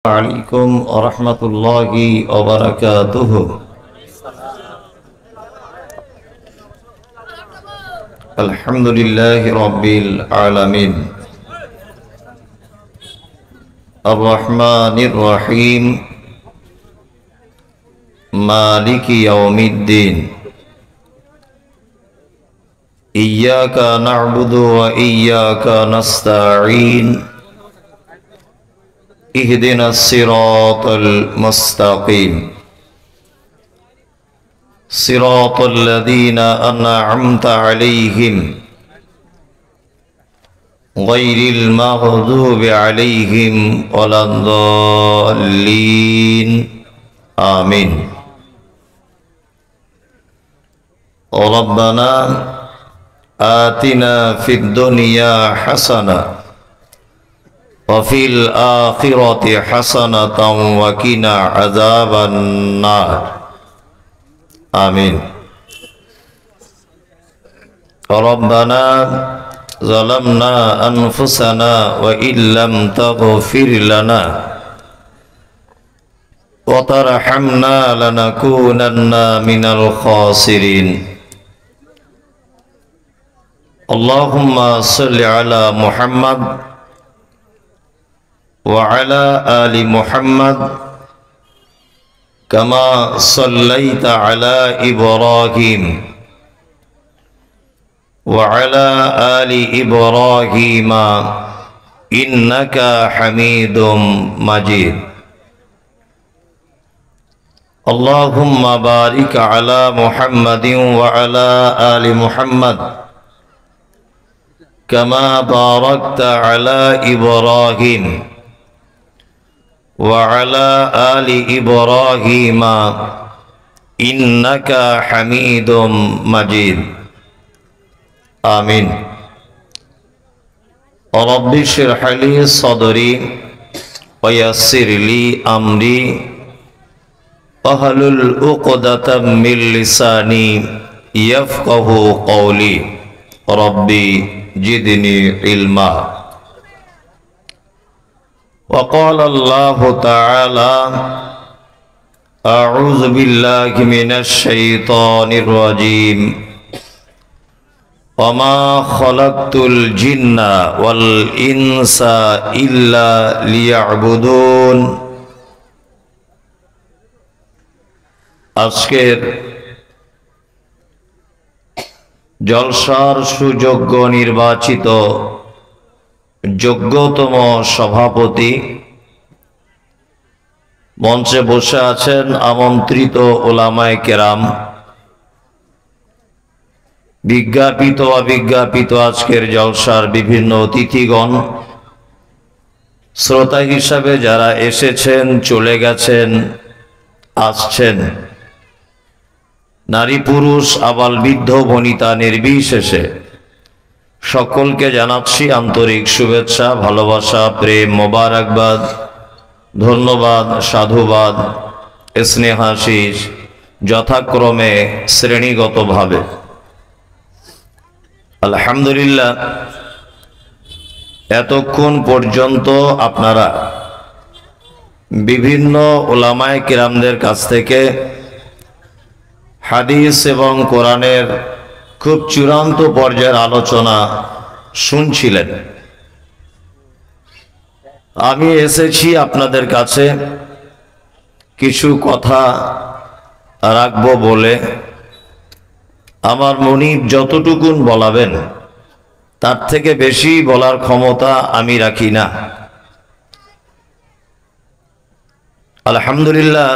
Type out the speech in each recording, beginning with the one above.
عليكم ورحمة الله وبركاته. الحمد لله رب العالمين الرحمن الرحيم مالك يوم الدين إياك نعبد وإياك نستعين اهدنا الصراط المستقيم صراط الذين أنعمت عليهم غير المغضوب عليهم ولا الضالين آمين. ربنا آتنا في الدنيا حسنة وفي الآخرة حسنة وقنا عذاب النار آمين. ربنا ظلمنا أنفسنا وإن لم تغفر لنا وترحمنا لنكونن من الخاسرين. اللهم صل على محمد وعلى آل محمد كما صليت على إبراهيم وعلى آل إبراهيم إنك حميد مجيد. اللهم بارك على محمد وعلى آل محمد كما باركت على إبراهيم وعلى آل إبراهيم إنك حميد مجيد آمين. رب اشرح لي صدري ويسر لي أمري واحلل عقدة من لساني يفقه قولي ربي زدني علما. وقال الله تعالى أعوذ بالله من الشيطان الرجيم وما خلقت الجن والإنس إلا ليعبدون. আজকের জলসার সুযোগ্য নির্বাচিত যোগ্যতম সভাপতি, মঞ্চে বসে আছেন আমন্ত্রিত ওলামায়ে কেরাম, বিজ্ঞাপিত অবিজ্ঞাপিত আজকের জলসার বিভিন্ন অতিথিগণ, শ্রোতা হিসাবে যারা এসেছেন, চলে গেছেন, আসছেন, নারী পুরুষ আবাল বৃদ্ধ বনিতা নির্বিশেষে সকলকে জানাচ্ছি আন্তরিক শুভেচ্ছা, ভালোবাসা, প্রেম, মোবারকবাদ, ধন্যবাদ, সাধুবাদ, স্নেহাশিস যথাক্রমে শ্রেণীগতভাবে। আলহামদুলিল্লাহ, এতক্ষণ পর্যন্ত আপনারা বিভিন্ন ওলামায়ে কিরামদের কাছ থেকে হাদিস এবং কোরআনের খুব চূড়ান্ত পর্যায়ের আলোচনা শুনছিলেন। আমি এসেছি আপনাদের কাছে কিছু কথা রাখবো বলে। আমার মনিব যতটুকুন বলাবেন তার থেকে বেশি বলার ক্ষমতা আমি রাখি না। আলহামদুলিল্লাহ,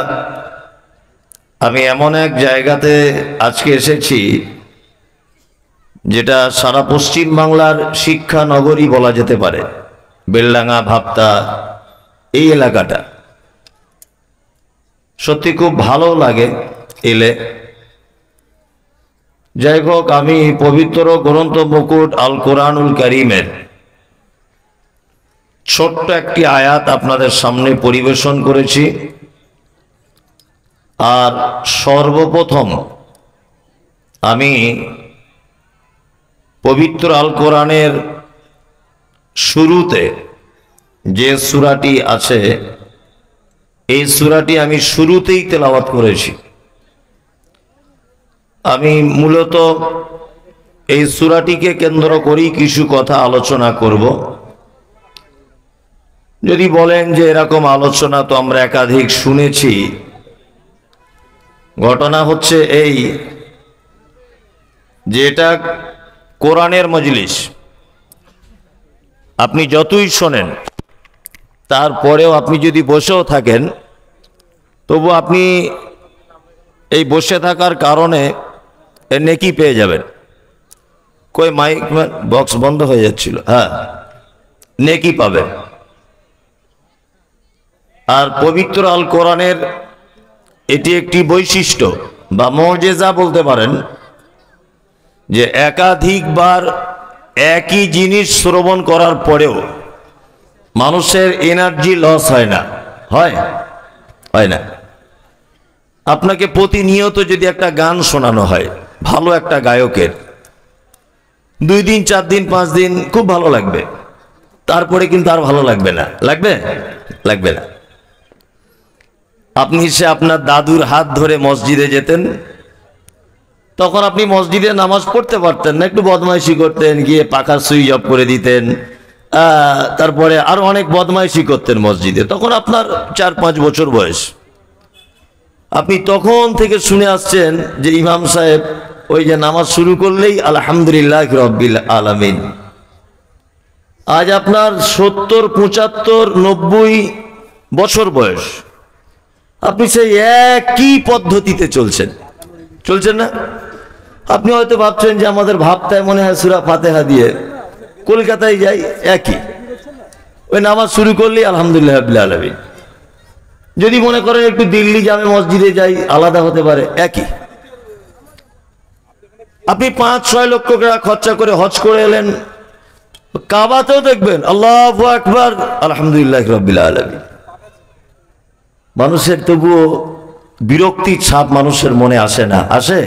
আমি এমন এক জায়গাতে আজকে এসেছি যেটা সারা পশ্চিম বাংলার শিক্ষা নগরী বলা যেতে পারে। বেলডাঙ্গা, ভাবতা, এই এলাকাটা সত্যি খুব ভালো লাগে এলে। যাই হোক, আমি পবিত্র গ্রন্থ মুকুট আল কোরআনুল কারীমের ছোট্ট একটি আয়াত আপনাদের সামনে পরিবেশন করেছি। আর সর্বপ্রথম আমি পবিত্র আল কোরআনের শুরুতে যে সূরাটি আছে এই সূরাটি আমি শুরুতেই তেলাওয়াত করেছি। আমি মূলত এই সূরাটিকে কেন্দ্র করেই কিছু কথা আলোচনা করব। যদি বলেন যে এরকম আলোচনা তো আমরা একাধিক শুনেছি, ঘটনা হচ্ছে এই যে এটা কোরআনের মজলিস। আপনি যতই শোনেন, তারপরেও আপনি যদি বসেও থাকেন, তবু আপনি এই বসে থাকার কারণে এর নেকি পেয়ে যাবেন। কই মাইক বক্স বন্ধ হয়ে যাচ্ছিল, হ্যাঁ, নেকি পাবেন। আর পবিত্র আল কোরআনের এটি একটি বৈশিষ্ট্য বা মুজিজা বলতে পারেন যে একাধিকবার একই জিনিস শ্রবণ করার পরেও মানুষের এনার্জি লস হয় না। হয় না। আপনাকে প্রতিনিয়ত যদি একটা গান শোনানো হয় ভালো একটা গায়কের, 2 দিন 4 দিন 5 দিন খুব ভালো লাগবে, তারপরে কিন্তু আর ভালো লাগবে না। লাগবে না। আপনি সে আপনার দাদুর হাত ধরে মসজিদে যেতেন, তখন আপনি মসজিদে নামাজ পড়তে পারতেন না, একটু বদমাইশি করতেন, গিয়ে পাখা সুইচ অফ করে দিতেন, তারপরে আরো অনেক বদমাইশি করতেন মসজিদে। তখন আপনার 4-5 বছর বয়স। আপনি তখন থেকে শুনে আসছেন যে ইমাম সাহেব ওই যে নামাজ শুরু করলেই আলহামদুলিল্লাহ রাব্বিল আলামিন। আজ আপনার 70, 75, 90 বছর বয়স, আপনি সেই একই পদ্ধতিতে চলছেন না? আপনি হয়তো ভাবছেন যে আমাদের ভাবতায় মনে হয় সূরা ফাতিহা দিয়ে কলকাতায় যাই, একই ওই নামাজ শুরু করলেই আলহামদুলিল্লাহ রাব্বিল আলামিন। যদি মনে করেন একটু দিল্লি জামে মসজিদে যাই, আলাদা হতে পারে, একই। আপনি 5-6 লক্ষ টাকা খরচা করে হজ করে এলেন, কাবাতেও দেখবেন আল্লাহু আকবার আলহামদুলিল্লাহ রাব্বিল আলামিন। মানুষের তবুও বিরক্তির ছাপ মানুষের মনে আসে না? আসে।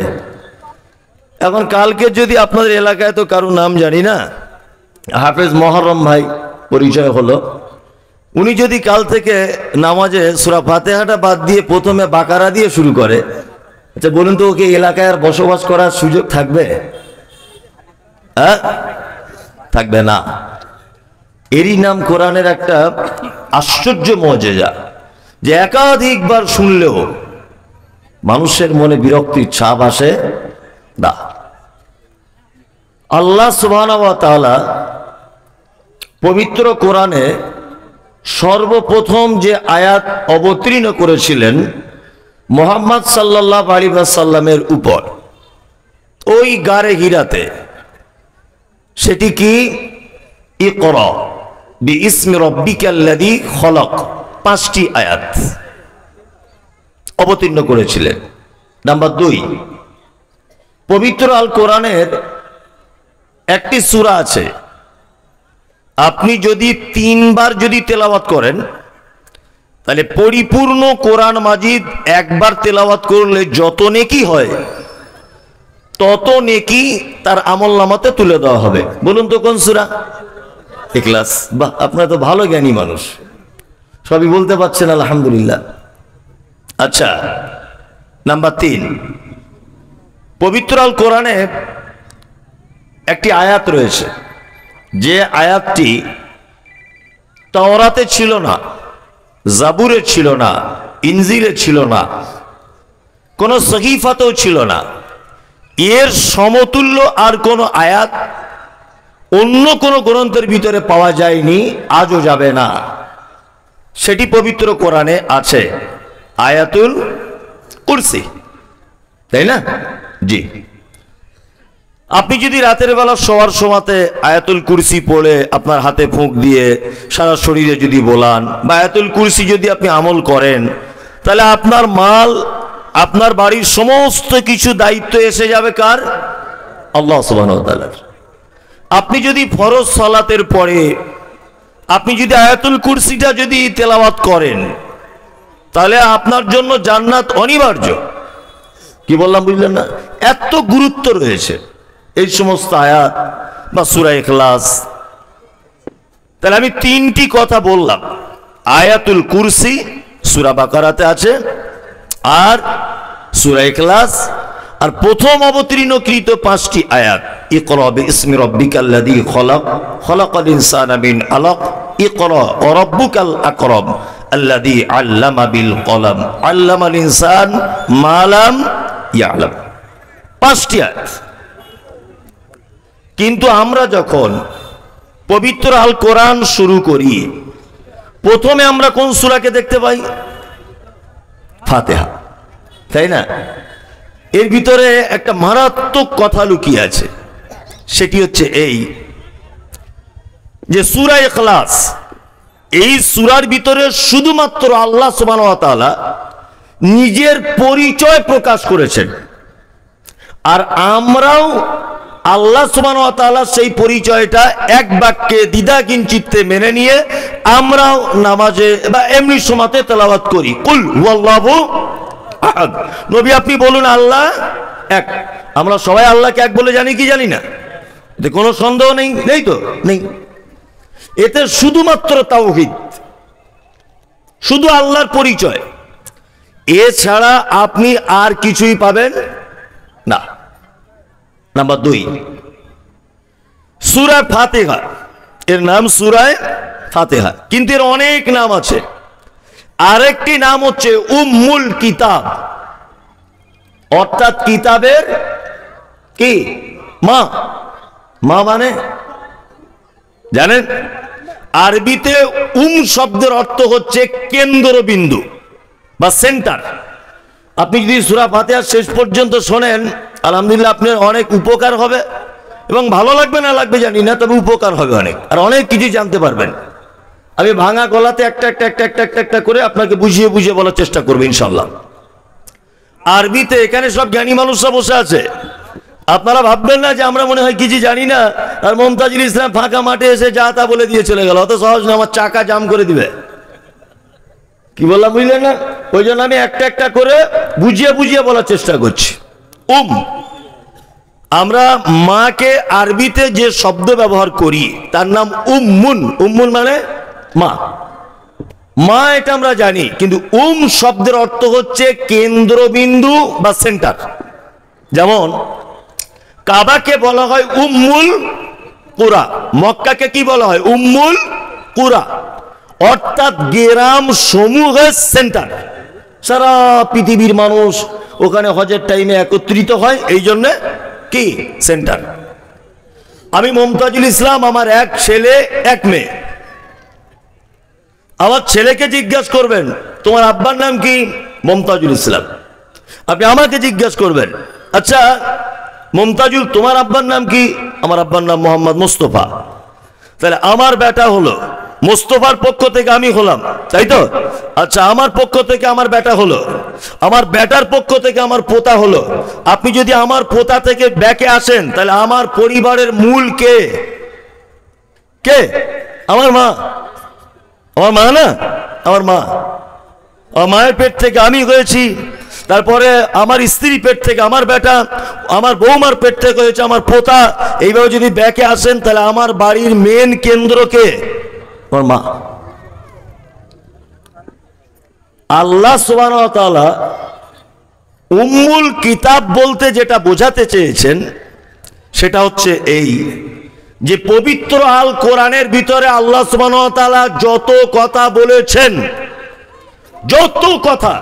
এখন কালকে যদি আপনাদের এলাকায় তো কারো নাম জানি না, হাফেজ মহরম ভাই পরিচয় হলো, উনি যদি কাল থেকে নামাজে সূরা ফাতিহাটা বাদ দিয়ে প্রথমে বাকারা দিয়ে শুরু করে, আচ্ছা বলুন তো ওকে এলাকায় আর বসবাস করার সুযোগ থাকবে? থাকবে না। এরই নাম কোরআনের একটা আশ্চর্য মুজিজা, যে একাধিকবার শুনলেও মানুষের মনে বিরক্তির ছাপ আসে না। আল্লাহ সুবহানাহু ওয়া তাআলা পবিত্র কোরআনে সর্বপ্রথম যে আয়াত অবতীর্ণ করেছিলেন মুহাম্মদ সাল্লাল্লাহু আলাইহি ওয়াসাল্লামের উপর, ওই গারে হিরাতে, সেটি কি? ইকরা বিইসমি রাব্বিকাল্লাযী খলাক। 5টি আয়াত অবতীর্ণ করেছিলেন। নাম্বার 2, পবিত্র আল কোরআনের একটি সূরা আছে, আপনি যদি 3 বার যদি তেলাওয়াত করেন, তাহলে পরিপূর্ণ কোরআন মাজিদ একবার তেলাওয়াত করলে যত নেকি হয় তত নেকি তার আমলনামাতে তুলে দেওয়া হবে। বলুন তো কোন সূরা? ইখলাস। বাহ, আপনারা তো ভালো জ্ঞানী মানুষ, সবই বলতে পারছেন, আলহামদুলিল্লাহ। আচ্ছা, নাম্বার 3, পবিত্র আল কোরআনে একটি আয়াত রয়েছে, যে আয়াতটি তাওরাতে ছিল না, জাবুরে ছিল না, ইনজিলে ছিল না, কোন সহিফাতেও ছিল না। এর সমতুল্য আর কোন আয়াত অন্য কোন গ্রন্থের ভিতরে পাওয়া যায়নি, আজও যাবে না। সেটি পবিত্র কোরআনে আছে, আয়াতুল কুরসি, তাই না? জি। আপনি যদি রাতের বেলা শোয়ার সময়তে আয়াতুল কুরসি পড়ে আপনার হাতে ফুঁক দিয়ে সারা শরীরে যদি বলান, বা আয়াতুল কুরসি যদি আপনি আমল করেন, তাহলে আপনার মাল, আপনার বাড়ির সমস্ত কিছু দায়িত্ব এসে যাবে কার? আল্লাহ সুবহানাহু ওয়া তাআলার। আপনি যদি ফরজ সালাতের পরে আপনি যদি আয়াতুল কুরসিটা যদি তেলাওয়াত করেন, তাহলে আপনার জন্য জান্নাত অনিবার্য। কি বললাম বুঝলেন না? এত গুরুত্ব রয়েছে এই সমস্ত আয়াত বা সূরা ইখলাস। তাহলে আমি 3টি কথা বললাম, আয়াতুল কুরসি, সূরা বাকারাতে আছে, আর সূরা ইখলাস, আর প্রথম অবতীর্ণকৃত 5টি আয়াত, ইকরা বিইসমি রাব্বিকাল্লাযী খলাক, খলাকাল ইনসানা মিন আলাক, ইকরা ওয়া রাব্বুকাল আকরাম আল্লাযী আল্লামা বিল কলম আল্লামাল ইনসান মা লাম ইয়ালাম। 5টি আয়াত। কিন্তু আমরা যখন পবিত্র আল কোরআন শুরু করি, প্রথমে আমরা কোন সূরাকে দেখতে পাই? ফাতিহা, তাই না? এর ভিতরে একটা মারাত্মক কথা লুকিয়ে আছে, সেটি হচ্ছে এই যে সূরা ইখলাস, এই সূরার ভিতরে শুধুমাত্র আল্লাহ সুবহানাহু ওয়া তাআলা নিজের পরিচয় প্রকাশ করেছেন, আর আমরাও আল্লাহ সুবহানাহু ওয়া তাআলা সেই পরিচয়টা এক বাক্যে দ্বিধাহীন চিত্তে মেনে নিয়ে আমরাও নামাজে বা এমনি সময়তে তেলাওয়াত করি, কুল হুয়াল্লাহু আহাদ। নবী আপনি বলুন আল্লাহ এক। আমরা সবাই আল্লাহকে এক বলে জানি কি জানি না? এতে কোনো সন্দেহ নেই, নেই তো? নেই। এতে শুধুমাত্র তাওহীদ, শুধু আল্লাহর পরিচয়, এছাড়া আপনি আর কিছুই পাবেন না। নাম্বার 2, সূরা ফাতিহা, এর নাম সূরা ফাতিহা, কিন্তু এর অনেক নাম আছে। আরেকটি নাম হচ্ছে উম্মুল কিতাব, অর্থাৎ কিতাবের কি মা। মা মানে জানেন? আরবিতে শব্দের অর্থ হচ্ছে কেন্দ্রবিন্দু বা সেন্টার। আপনি যদি সূরা ফাতিহা শেষ পর্যন্ত শোনেন, আলহামদুলিল্লাহ আপনার অনেক উপকার হবে, এবং ভালো লাগবে না লাগবে জানি না, তবে উপকার হবে অনেক, আর অনেক কিছু জানতে পারবেন। আমি ভাঙা গলাতে একটা একটা একটা একটা একটা একটা করে আপনাকে বুঝিয়ে বুঝিয়ে বলার চেষ্টা করবো ইনশাল্লাহ। আরবিতে এখানে সব জ্ঞানী মানুষরা বসে আছে, আপনারা ভাববেন না যে আমরা মনে হয় কিছু জানি না, আর মুমতাজুল ইসলাম ফাঁকা মাঠে এসে যা তা বলে দিয়ে চলে গেল। অত সহজ না, আমার চাকা জাম করে দিবে। কি বললাম বুঝলেন না? ওই জন্য আমি একটা একটা করে বুঝিয়ে বুঝিয়ে বলার চেষ্টা করছি। আমরা মাকে আরবিতে যে শব্দ ব্যবহার করি তার নাম উম্মুন। উম্মুন মানে মা। মা এটা আমরা জানি, কিন্তু শব্দের অর্থ হচ্ছে কেন্দ্রবিন্দু বা সেন্টার। যেমন কাবাকে বলা হয় উম্মুল কুরা, মক্কাকে কি বলা হয়? উম্মুল কুরা, অর্থাৎ গ্রাম সমূহের সেন্টার। সারা পৃথিবীর মানুষ ওখানে হজের টাইমে একত্রিত হয়, এই জন্য কি সেন্টার। আমি মুমতাজুল ইসলাম, আমার এক ছেলে এক মেয়ে। আমার ছেলেকে জিজ্ঞাসা করবেন তোমার আব্বার নাম কি? মুমতাজুল ইসলাম। আপনি আমাকে জিজ্ঞাসা করবেন, আচ্ছা মুমতাজুল তোমার আব্বার নাম কি? আমার আব্বার নাম মোহাম্মদ মুস্তফা। তাহলে আমার বেটা হলো মুস্তফার পক্ষ থেকে আমি হলাম, তাই তো? আচ্ছা আমার পক্ষ থেকে আমার বেটা হলো, আমার বেটার পক্ষ থেকে আমার পোতা হলো। আপনি যদি আমার পোতা থেকে ব্যাকে আসেন, তাহলে আমার পরিবারের মূল কে? কে? আমার মা। আমার মা না, আমার মা। আমার মায়ের পেট থেকে আমি হয়েছি, তারপরে আমার স্ত্রী পেট থেকে আমার বেটা, আমার বৌমার পেট থেকে হয়েছে আমার পোতা। এইভাবে যদি ব্যাকে আসেন, তাহলে আমার বাড়ির মেন কেন্দ্র কে? আমার মা। আল্লাহ সুবহানাহু ওয়া তাআলা উম্মুল কিতাব বলতে যেটা বোঝাতে চেয়েছেন সেটা হচ্ছে এই যে পবিত্র আল কোরআনের ভিতরে আল্লাহ সুবহানাহু ওয়া তাআলা যত কথা বলেছেন, যত কথা,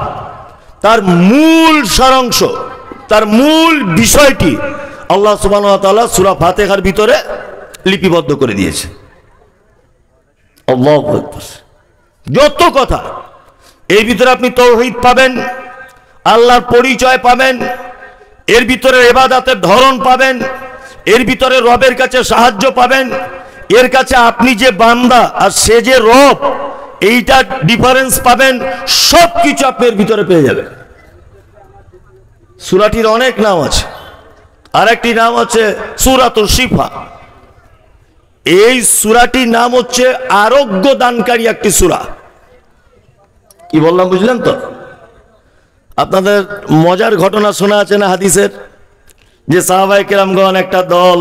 তার মূল সারাংশ, তার মূল বিষয়টি আল্লাহ সুবহানাহু ওয়া তাআলা সূরা ফাতিহার ভিতরে লিপিবদ্ধ করে দিয়েছে। আল্লাহু আকবার। যত কথা এর ভিতরে আপনি তাওহীদ পাবেন, আল্লাহর পরিচয় পাবেন, এর ভিতরে ইবাদতের ধরন পাবেন, এর ভিতরে রবের কাছে সাহায্য পাবেন, এর কাছে আপনি যে বান্দা আর সে যে রব, এইটা ডিফারেন্স পাবেন। সব কিছু আপনি এর ভিতরে পেয়ে যাবেন। সূরাটির অনেক নাম আছে, আর একটি নাম আছে সূরাতুশ শিফা। এই সূরাটির নাম হচ্ছে আরোগ্য দানকারী একটি সূরা। কি বললাম বুঝলেন তো? আপনাদের মজার ঘটনা শোনা আছে না হাদিসের, যে সাহাবায়ে কেরামগণ একটা দল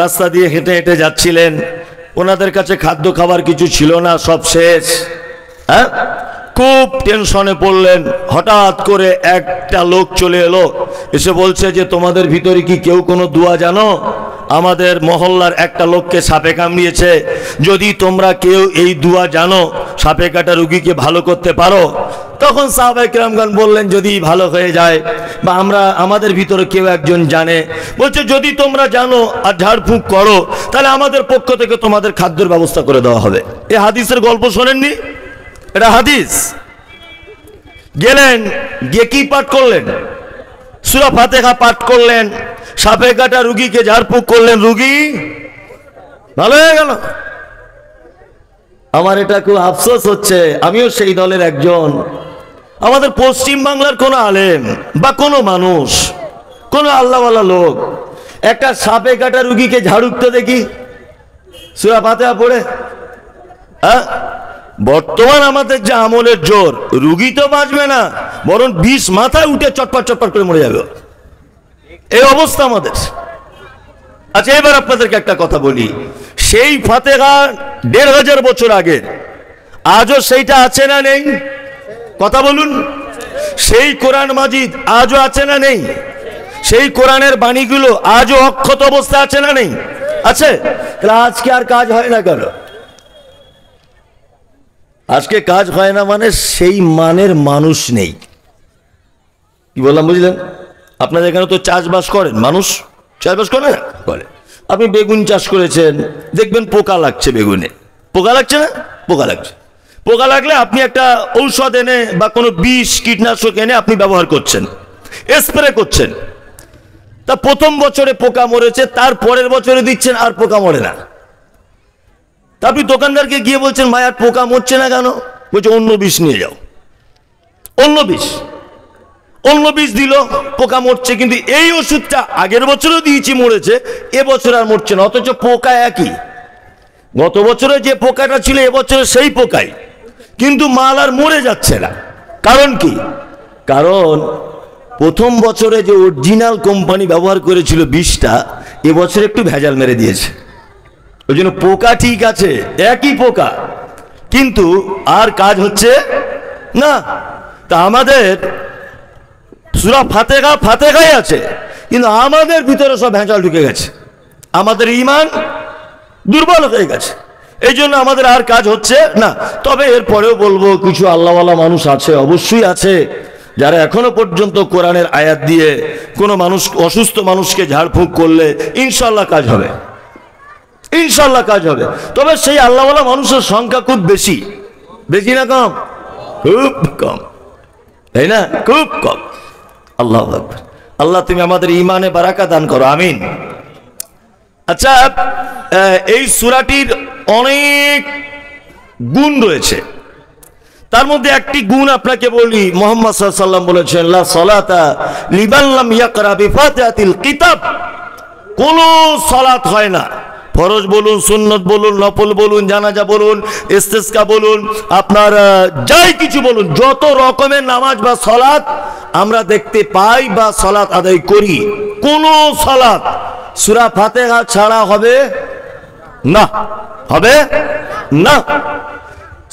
রাস্তা দিয়ে হেঁটে হেঁটে যাচ্ছিলেন, ওনাদের কাছে খাদ্য খাবার কিছু ছিল না, সব শেষ। হ্যাঁ, খুব টেনশনে পড়লেন। হঠাৎ করে একটা লোক চলে এলো, এসে বলছে যে তোমাদের ভিতরে কি কেউ কোনো দোয়া জানো? আমাদের মহল্লার একটা লোককে সাপে কামড়িয়েছে, যদি তোমরা কেউ এই দোয়া জানো সাপে কাটা রুগীকে ভালো করতে পারো। তখন সাহাবায়ে কেরামগণ বললেন যদি ভালো হয়ে যায় বা আমাদের ভিতরে কেউ একজন জানে, বলছে যদি তোমরা জানো আর ঝাড়ফুঁক করো তাহলে আমাদের পক্ষ থেকে তোমাদের খাদ্যের ব্যবস্থা করে দেওয়া হবে। এই হাদিসের গল্প শোনেননি? এটা হাদিস। গেলেন, গিয়ে কি পাঠ করলেন? সূরা ফাতিহা পাঠ করলেন, সাপে কাটা রুগীকে ঝাড়ফুঁক করলেন, রুগী ভালো হয়ে গেল। আমার এটা খুব আফসোস হচ্ছে, আমিও সেই দলের একজন। আমাদের পশ্চিম বাংলার কোনো আলেম বা কোনো মানুষ, কোনো আল্লাহওয়ালা লোক একটা সাপে কাটা রুগীকে ঝাড়ুকতে দেখি সূরা ফাতিহা পড়ে? বর্তমান আমাদের যে আমলের জোর, রুগী তো বাঁচবে না, বরং বিষ মাথায় উঠে চটপট চটপট করে মরে যাবে, এই অবস্থা আমাদের। আচ্ছা, এবার আপনাদেরকে একটা কথা বলি, সেই ফাতিহা ১৫০০ বছর আগের, আজও সেইটা আছে না নেই? কথা বলুন। সেই কোরআন মাজিদ আজও আছে না নেই? সেই কোরআনের বাণীগুলো আজও অক্ষত অবস্থা আছে না নেই? আছে। তাহলে আজকে আর কাজ হয় না কেন? আজকে কাজ হয় না মানে সেই মানের মানুষ নেই। কি বললাম বুঝলেন? আপনাদের এখানে তো চাষবাস করেন, মানুষ চাষবাস করে না? করে। আপনি বেগুন চাষ করেছেন, দেখবেন পোকা লাগছে বেগুনে, পোকা লাগছে না? পোকা লাগছে। পোকা লাগলে আপনি একটা ঔষধ এনে বা কোনো বিষ কীটনাশক এনে আপনি ব্যবহার করছেন, স্প্রে করছেন। তা প্রথম বছরে পোকা মরেছে, তার পরের বছরে দিচ্ছেন আর পোকা মরে না। তা আপনি দোকানদারকে গিয়ে বলছেন ভাই আর পোকা মরছে না কেন? বলছে অন্য বিষ নিয়ে যাও। অন্য বিষ দিল, পোকা মরছে। কিন্তু এই ওষুধটা আগের বছরও দিয়েছি, মরেছে, এবছর আর মরছে না, অথচ পোকা একই। গত বছরে যে পোকাটা ছিল এবছরে সেই পোকাই, কিন্তু মাল আর মরে যাচ্ছে না। কারণ কি? কারণ প্রথম বছরে যে অরিজিনাল কোম্পানি ব্যবহার করেছিল বিষটা, এবছর একটু ভেজাল মেরে দিয়েছে। ওই জন্য পোকা ঠিক আছে, একই পোকা, কিন্তু আর কাজ হচ্ছে না। তা আমাদের সূরা ফাতিহাই আছে, কিন্তু আমাদের ভিতরে সব ভেজাল ঢুকে গেছে, আমাদের ঈমান দুর্বল হয়ে গেছে, এই জন্য আমাদের আর কাজ হচ্ছে না। তবে এরপরেও বলবো, কিছু আল্লাহওয়ালা মানুষ আছে, অবশ্যই আছে, যারা এখনো পর্যন্ত কোরআনের আয়াত দিয়ে কোনো মানুষ, অসুস্থ মানুষকে ঝাড়ফুঁক করলে ইনশাল্লাহ কাজ হবে, ইনশাল্লাহ কাজ হবে। তবে সেই আল্লাহওয়ালা মানুষের সংখ্যা খুব বেশি। বেশি না কম? খুব কম, তাই না? খুব কম। আল্লাহু আকবার। আল্লাহ তুমি আমাদের ঈমানে বারাকা দান করো, আমিন। আচ্ছা, এই সূরাটির অনেক গুণ রয়েছে, তার মধ্যে একটি গুণ আপনাকে বলি। মুহাম্মদ সাল্লাল্লাহু আলাইহি ওয়াসাল্লাম বলেছেন, লা সালাতা লিমান লাম ইয়াকরা বিফাতিহাতিল কিতাব। কোন সালাত হয় না, ফরজ বলুন, সুন্নত বলুন, নফল বলুন, জানাজা বলুন, ইস্তিসকা বলুন, আপনার যাই কিছু বলুন, যত রকমের নামাজ বা সালাত আমরা দেখতে পাই বা সালাত আদায় করি, কোন সালাত সূরা ফাতিহা ছাড়া হবে না, হবে না।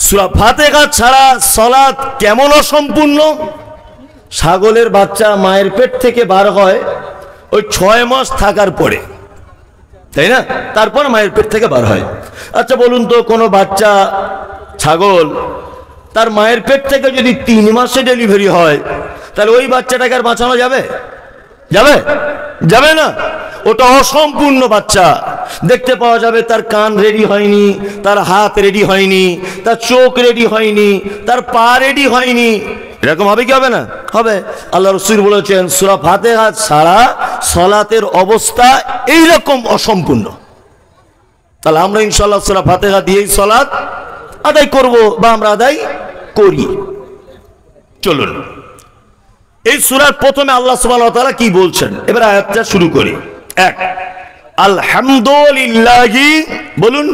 সূরা ফাতিহা ছাড়া সালাত কেমন অসম্পূর্ণ? ছাগলের বাচ্চা মায়ের পেট থেকে বার হয় ওই 6 মাস থাকার পরে, তাই না? তারপর মায়ের পেট থেকে বার হয়। আচ্ছা বলুন তো, কোনো বাচ্চা ছাগল তার মায়ের পেট থেকে যদি 3 মাসে ডেলিভারি হয়, তাহলে ওই বাচ্চাটাকে আর বাঁচানো যাবে? যাবে? যাবে না। ওটা অসম্পূর্ণ বাচ্চা। দেখতে পাওয়া যাবে তার কান রেডি হয়নি, তার হাত রেডি হয়নি, তার চোখ রেডি হয়নি, তার পা রেডি হয়নি। এরকম হবে কি হবে না? হবে। আল্লাহ রাসূল বলেছেন, সূরা ফাতিহা ছাড়া সালাতের অবস্থা এইরকম অসম্পূর্ণ। তাহলে আমরা ইনশাআল্লাহ সূরা ফাতিহা দিয়েই সালাত আদায় করব বা আমরা আদায় করি। চলুন, এই সূরার প্রথমে আল্লাহ সুবহানাহু ওয়া তাআলা কি বলছেন, এবার আয়াতটা শুরু করি। 1, আলহামদুলিল্লাহি, বলুন,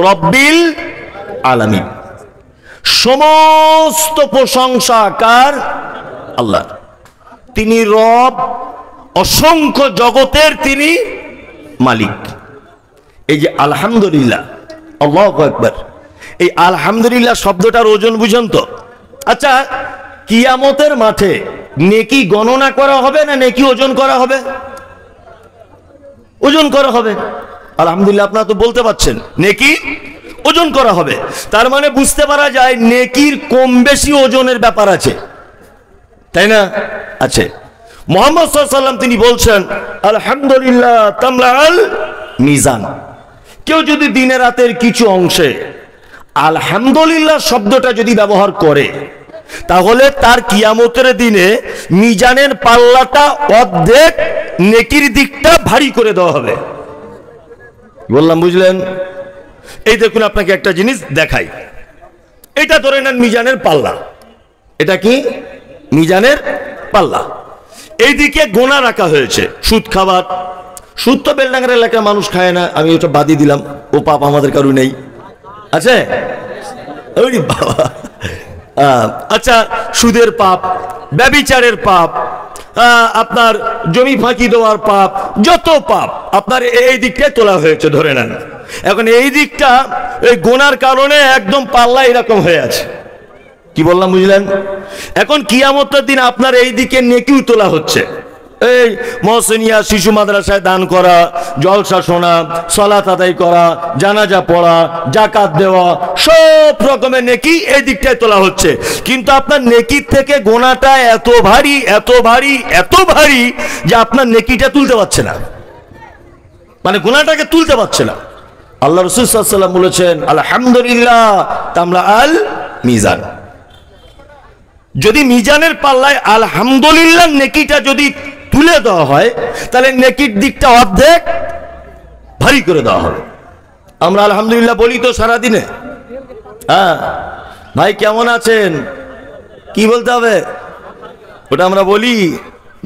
রব্বিল আলামিন। সমস্ত প্রশংসা কার? আল্লাহ। তিনি রব, অসংখ্য জগতের তিনি মালিক। এই যে আলহামদুলিল্লাহ, আল্লাহু আকবার, এই আলহামদুলিল্লাহ শব্দটার ওজন বুঝেন তো? আচ্ছা, কিয়ামতের মাঠে নেকি গণনা করা হবে না নেকি ওজন করা হবে? ওজন করা হবে। আলহামদুলিল্লাহ আপনারা তো বলতে পারছেন নেকি ওজন করা হবে, তার মানে বুঝতে পারা যায় নেকির কম বেশি ওজনের ব্যাপার আছে, তাই না? আছে। মুহাম্মদ সাল্লাল্লাহু আলাইহি ওয়াসাল্লাম তিনি বলছেন আলহামদুলিল্লাহ তামলাআল মিজান। কেউ যদি দিনে রাতের কিছু অংশে আলহামদুলিল্লাহ শব্দটা যদি ব্যবহার করে, তাহলে তার কিয়ামতের দিনে মিজানের পাল্লাটা অর্ধেক নেকির দিকটা ভারী করে দেওয়া হবে। বললাম বুঝলেন? এই দেখুন আপনাকে একটা জিনিস দেখাই, এটা ধরে নেন মিজানের পাল্লা। এটা কি? মিজানের পাল্লা। এইদিকে গোনা রাখা হয়েছে সুদ খাবার। সুদ তো বেলডাঙ্গার এলাকার মানুষ খায় না, আমি ওটা বাদই দিলাম, ও পাপ আমাদের কারো নেই, আছে? বাবা, আচ্ছা, সুদের পাপ, ব্যভিচারের পাপ, আপনার জমি ফাঁকি দেওয়ার পাপ, যত পাপ আপনার এই দিকটায় তোলা হয়েছে ধরে নেন। এখন এই দিকটা এই গোনার কারণে একদম পাল্লা এরকম হয়ে আছে। কি বললাম বুঝলেন? এখন কিয়ামতের দিন আপনার এই দিকে নেকিও তোলা হচ্ছে। এই মহসিনিয়া শিশু মাদ্রাসায় দান করা, জলসা শোনা, সালাত আদায় করা, জানাজা পড়া, যাকাত দেওয়া, সব রকমের নেকি এই দিকটায় তোলা হচ্ছে। কিন্তু আপনার নেকির থেকে গোনাটা এত ভারী, এত ভারী, এত ভারী যে আপনার নেকিটা তুলতে পারছে না, মানে গোনাটাকে তুলতে পারছে না। আল্লাহ রাসূল সাল্লাল্লাহু আলাইহি ওয়াসাল্লাম বলেছেন আলহামদুলিল্লাহ তামলাআল মিজান। যদি মিজানের পাল্লায় আলহামদুলিল্লাহ নেকিটা যদি তুলে দেওয়া হয়, তাহলে নেকির দিকটা অর্ধেক ভারী করে দেওয়া হবে। আমরা আলহামদুলিল্লাহ বলি তো সারাদিনে। হ্যাঁ ভাই কেমন আছেন, কি বলতে হবে? ওটা আমরা বলি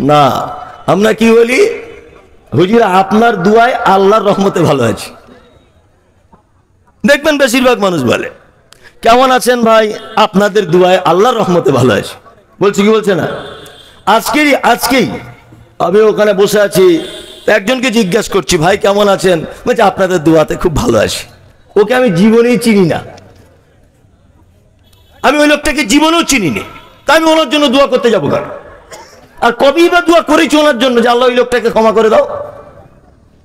না, আমরা কি বলি? হুজুর আপনার দুয়ায় আল্লাহর রহমতে ভালো আছি। দেখবেন বেশিরভাগ মানুষ বলে কেমন আছেন ভাই, আপনাদের দুয়ায় আল্লাহর রহমতে ভালো আছি। বলছি কি বলছে না? আজকেই আমি ওখানে বসে আছি, একজনকে জিজ্ঞাসা করছি ভাই কেমন আছেন, বলছে আপনাদের দুয়াতে খুব ভালো আছি। ওকে আমি জীবনেই চিনি না, আমি ওই লোকটাকে জীবনেও চিনি নি, তাই আমি ওনার জন্য দোয়া করতে যাবো কেন? আর কবেই বা দোয়া করেছি ওনার জন্য যে আল্লাহ ওই লোকটাকে ক্ষমা করে দাও?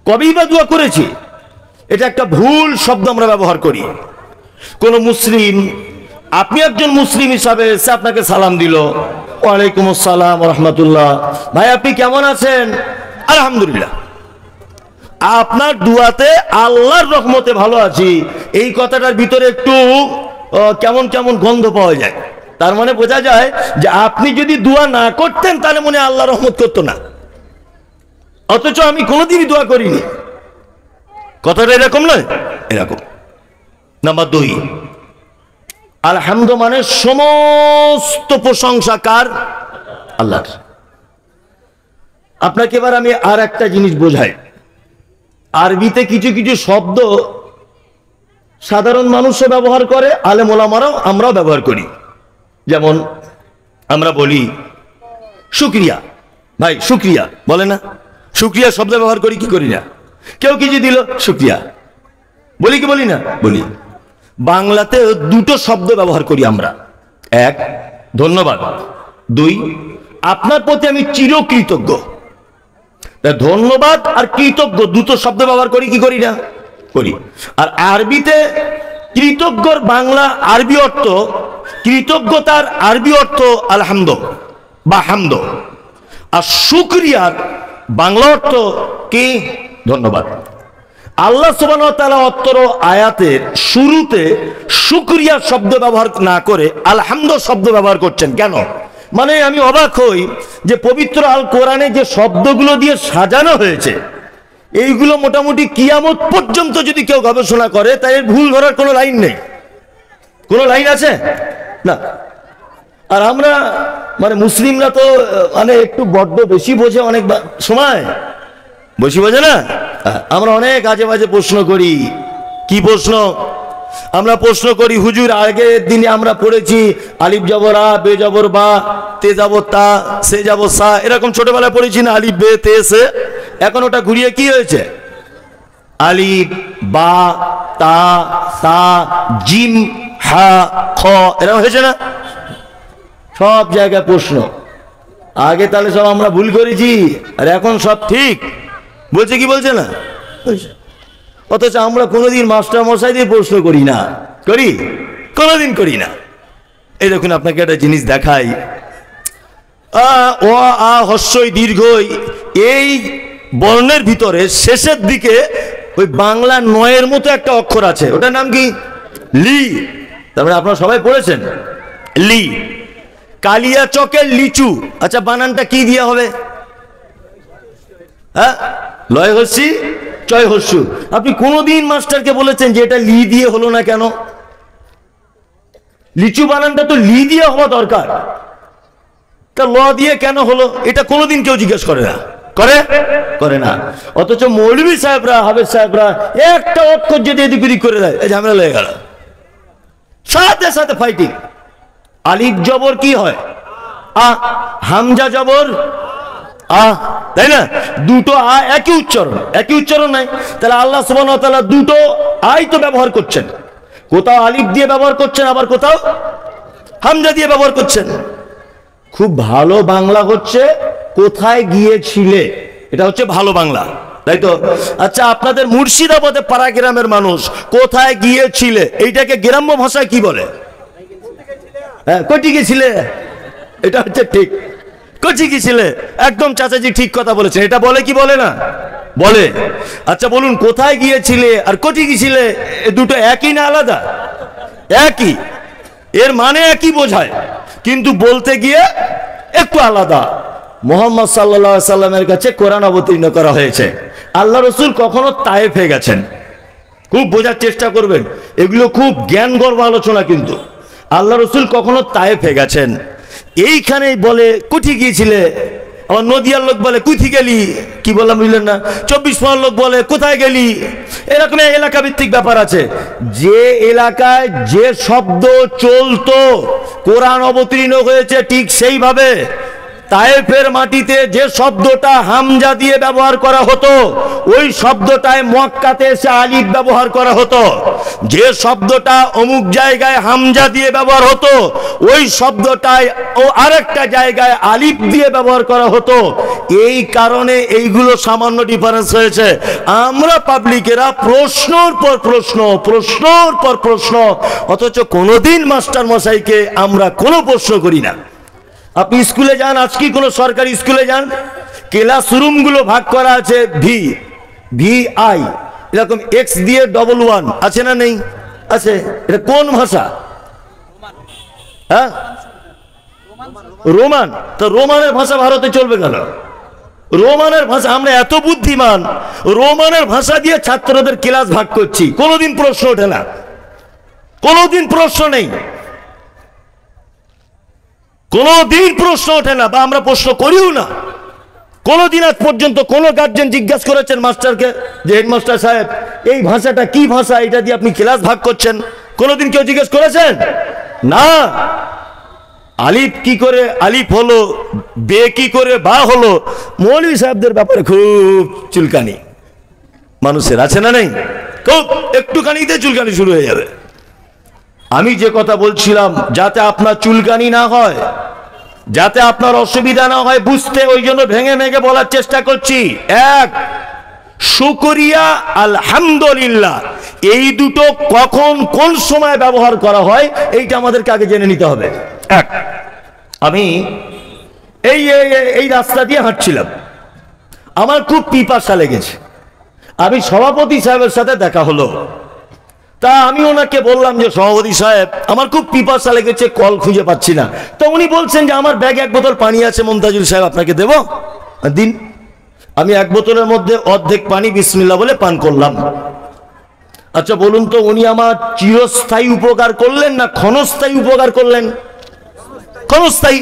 কবেই বা দোয়া করেছি? এটা একটা ভুল শব্দ আমরা ব্যবহার করি। কোন মুসলিম, আপনি একজন মুসলিম হিসাবে সে আপনাকে সালাম দিল, ওয়ালাইকুম আসসালাম ওয়া রাহমাতুল্লাহ, ভাই আপনি কেমন আছেন? আলহামদুলিল্লাহ। আপনার দুয়াতে আল্লাহর রহমতে ভালো আছি, এই কথাটার ভিতরে একটু কেমন কেমন গন্ধ পাওয়া যায়। তার মানে বোঝা যায় যে আপনি যদি দোয়া না করতেন তাহলে মনে আল্লাহ রহমত করতো না, অথচ আমি কোনোদিনই দোয়া করিনি। কথাটা এরকম নয়, এরকম। নাম্বার 2, আলহামদু মানে সমস্ত প্রশংসা কার? আল্লাহর। আপনাকে এবার আমি আর একটা জিনিস বোঝাই। আরবিতে কিছু কিছু শব্দ সাধারণ মানুষও ব্যবহার করে, আলেম ওলামারাও, আমরাও ব্যবহার করি। যেমন আমরা বলি শুকরিয়া, ভাই শুকরিয়া বলে না? শুকরিয়া শব্দ ব্যবহার করি কি করি না? কেউ কিছু দিল শুকরিয়া বলি কি বলি না? বলি। বাংলাতে দুটো শব্দ ব্যবহার করি আমরা, 1 ধন্যবাদ, 2 আপনার প্রতি আমি চিরকৃতজ্ঞ। ধন্যবাদ আর কৃতজ্ঞ দুটো শব্দ ব্যবহার করি কি করি না? করি। আর আরবিতে কৃতজ্ঞর বাংলা আরবি অর্থ, কৃতজ্ঞতার আরবি অর্থ আলহামদ বা হামদ, আর শুকরিয়ার বাংলা অর্থ কি? ধন্যবাদ। আল্লাহ সুবহানাহু ওয়া তাআলা অত্তর আয়াতের শুরুতে শুকরিয়া শব্দ ব্যবহার না করে আলহামদ শব্দ ব্যবহার করছেন কেন? মানে আমি অবাক হই যে পবিত্র আল কোরআনে যে শব্দগুলো দিয়ে সাজানো হয়েছে, এইগুলো মোটামুটি কিয়ামত পর্যন্ত যদি কেউ গবেষণা করে তাই এর ভুল ধরার কোনো লাইন নেই। কোনো লাইন আছে না। আর আমরা মানে মুসলিমরা তো মানে একটু বড্ড বেশি বোঝে, অনেক সময় বেশি বোঝে না। আমরা অনেক আজে বাজে প্রশ্ন করি। কি প্রশ্ন? আমরা প্রশ্ন করি হুজুর আগের দিনে আমরা পড়েছি আলিফ জবর আ, বে জবর বা, তে জবর তা, সে জবর সা, এরকম ছোটবেলায় পড়েছি না আলিফ বে তে সে। এখন ওটা ঘুরিয়ে কি হয়েছে? আলিফ বা তা সা জিম হা খ এরকম হয়েছে না? সব জায়গায় প্রশ্ন। আগে তাহলে সব আমরা ভুল করেছি আর এখন সব ঠিক বলছে, কি বলছে না? অথচ আমরা কোনোদিন মাস্টার মশাই দিয়ে প্রশ্ন করি না, করি? কোনোদিন করি না। এই দেখুন আপনাকে একটা জিনিস দেখাই, অ আ হস্যই দীর্ঘই এই বর্ণের ভিতরে শেষের দিকে ওই বাংলা নয়ের মতো একটা অক্ষর আছে, ওটার নাম কি? লি। তারপরে আপনারা সবাই পড়েছেন লি। কালিয়া চকের লিচু, আচ্ছা বানানটা কি দিয়ে হবে? হ্যাঁ, লয় হস্যি চয় হস্যু। আপনি কোনোদিন মাস্টারকে বলেছেন যে এটা লি দিয়ে হলো না কেন? লিচু বানানটা তো লি দিয়ে হওয়া দরকার, তা ল দিয়ে কেন হলো? এটা কোনোদিন কেউ জিজ্ঞেস করে না, করে না। অথচ মৌলভী সাহেবরা, হাফেজ সাহেবরা একটা অক্ষর যদি এদিক ওদিক করে দেয়, এই ঝামেলা লেগে গেল, সাথে সাথে ফাইটিং। আলিফ জবর কি হয়? আ। হামজা জবর আ, তাই না? দুটো আ একই উচ্চারণ, একই উচ্চারণ নাই। তাহলে আল্লাহ সুবহানাহু ওয়া তাআলা দুটো আই তো ব্যবহার করছেন, কোথাও আলিফ দিয়ে ব্যবহার করছেন, আবার কোথাও হামজা দিয়ে ব্যবহার করছেন। খুব ভালো বাংলা হচ্ছে কোথায় গিয়েছিলে, এটা হচ্ছে ভালো বাংলা, তাই তো? আচ্ছা, আপনাদের মুর্শিদাবাদে পাড়া গ্রামের মানুষ কোথায় গিয়েছিলে এইটাকে গ্রাম্য ভাষায় কি বলে? হ্যাঁ, কোটি গেছিলে, এটা হচ্ছে ঠিক। কোচি গেছিলে, একদম চাচাজি ঠিক কথা বলেছেন। এটা বলে কি বলে না? বলে। আচ্ছা বলুন, কোথায় গিয়েছিলে আর কোটি গেছিলে দুটো একই না আলাদা? একই, এর মানে একই বোঝায়, কিন্তু বলতে গিয়ে একটু আলাদা। মুহাম্মদ সাল্লাল্লাহু আলাইহি সাল্লামের কাছে কোরআন অবতীর্ণ করা হয়েছে। আল্লাহ রসুল কখনো তায়েফে গেছেন, খুব বোঝার চেষ্টা করবেন, এগুলো খুব জ্ঞানগর্ভ আলোচনা। কিন্তু আল্লাহ রসুল কখনো তায়েফে গেছেন, এইখানেই বলে কুঠি গিয়েছিলে। আমার নদিয়ার লোক বলে কুথি গেলি, কি বললাম বুঝলেন না? 24 পরের লোক বলে কোথায় গেলি। এরকম এলাকা ভিত্তিক ব্যাপার আছে। যে এলাকায় যে শব্দ চলতো, কোরআন অবতীর্ণ হয়েছে ঠিক সেইভাবে। তায়েফের মাটিতে যে শব্দটা হামজা দিয়ে ব্যবহার করা হতো, ওই শব্দটায় মক্কাতে এসে আলিফ ব্যবহার করা হতো। যে শব্দটা অমুক জায়গায় হামজা দিয়ে ব্যবহার হতো, ওই শব্দটায় ও আরেকটা জায়গায় আলিফ দিয়ে ব্যবহার করা হতো। এই কারণে এইগুলো সামান্য ডিফারেন্স হয়েছে। আমরা পাবলিকেরা প্রশ্নর পর প্রশ্ন, প্রশ্নর পর প্রশ্ন, অথচ কোনোদিন মাস্টার মশাইকে আমরা কোনো প্রশ্ন করি না। আপনি স্কুলে যান, আজকে কোনো সরকারি স্কুলে যান, ক্লাসরুম গুলো ভাগ করা আছে VI, এরকম X দিয়ে 11 আছে না? নেই? আছে। এটা কোন ভাষা? হ্যাঁ, রোমান। তো রোমানের ভাষা ভারতে চলবে কেন? রোমানের ভাষা, আমরা এত বুদ্ধিমান, রোমানের ভাষা দিয়ে ছাত্রদের ক্লাস ভাগ করছি, কোনোদিন প্রশ্ন ওঠে না, কোনোদিন প্রশ্ন নেই, কোনোদিন প্রশ্ন ওঠে না, বা আমরা প্রশ্ন করিও না। কোনোদিন আজ পর্যন্ত কোন গার্জেন জিজ্ঞাসা করেছেন মাস্টারকে যে হেডমাস্টার সাহেব এই ভাষাটা কি ভাষা, এটা দিয়ে আপনি ক্লাস ভাগ করছেন? কোনোদিন কেউ জিজ্ঞেস করেছেন? না। আলিফ কি করে আলিফ হলো, বে কি করে বা হলো, মৌলভী সাহেবদের ব্যাপারে খুব চুলকানি মানুষের আছে না? নেই? খুব, একটুখানিতে চুলকানি শুরু হয়ে যাবে। আমি যে কথা বলছিলাম, যাতে আপনার চুলকানি না হয়, যাতে আপনার অসুবিধা না হয় বুঝতে, ওই জন্য ভেঙে ভেঙে বলার চেষ্টা করছি। এক, শুকরিয়া, আলহামদুলিল্লাহ, এই দুটো কখন কোন সময় ব্যবহার করা হয় এইটা আমাদেরকে আগে জেনে নিতে হবে। এক, আমি এই রাস্তা দিয়ে হাঁটছিলাম, আমার খুব পিপাসা লেগেছে। আমি সভাপতি সাহেবের সাথে দেখা হলো, তা আমি ওনাকে বললাম যে সভাপতি সাহেব আমার খুব পিপাসা লেগেছে, কল খুঁজে পাচ্ছি না। তো উনি বলছেন যে আমার ব্যাগে 1 বোতল পানি আছে মমতাজুল সাহেব, আপনাকে দেব, দিন। আমি 1 বোতলের মধ্যে অর্ধেক পানি বিসমিল্লাহ বলে পান করলাম। আচ্ছা বলুন তো, উনি আমার চিরস্থায়ী উপকার করলেন না ক্ষণস্থায়ী উপকার করলেন? ক্ষণস্থায়ী।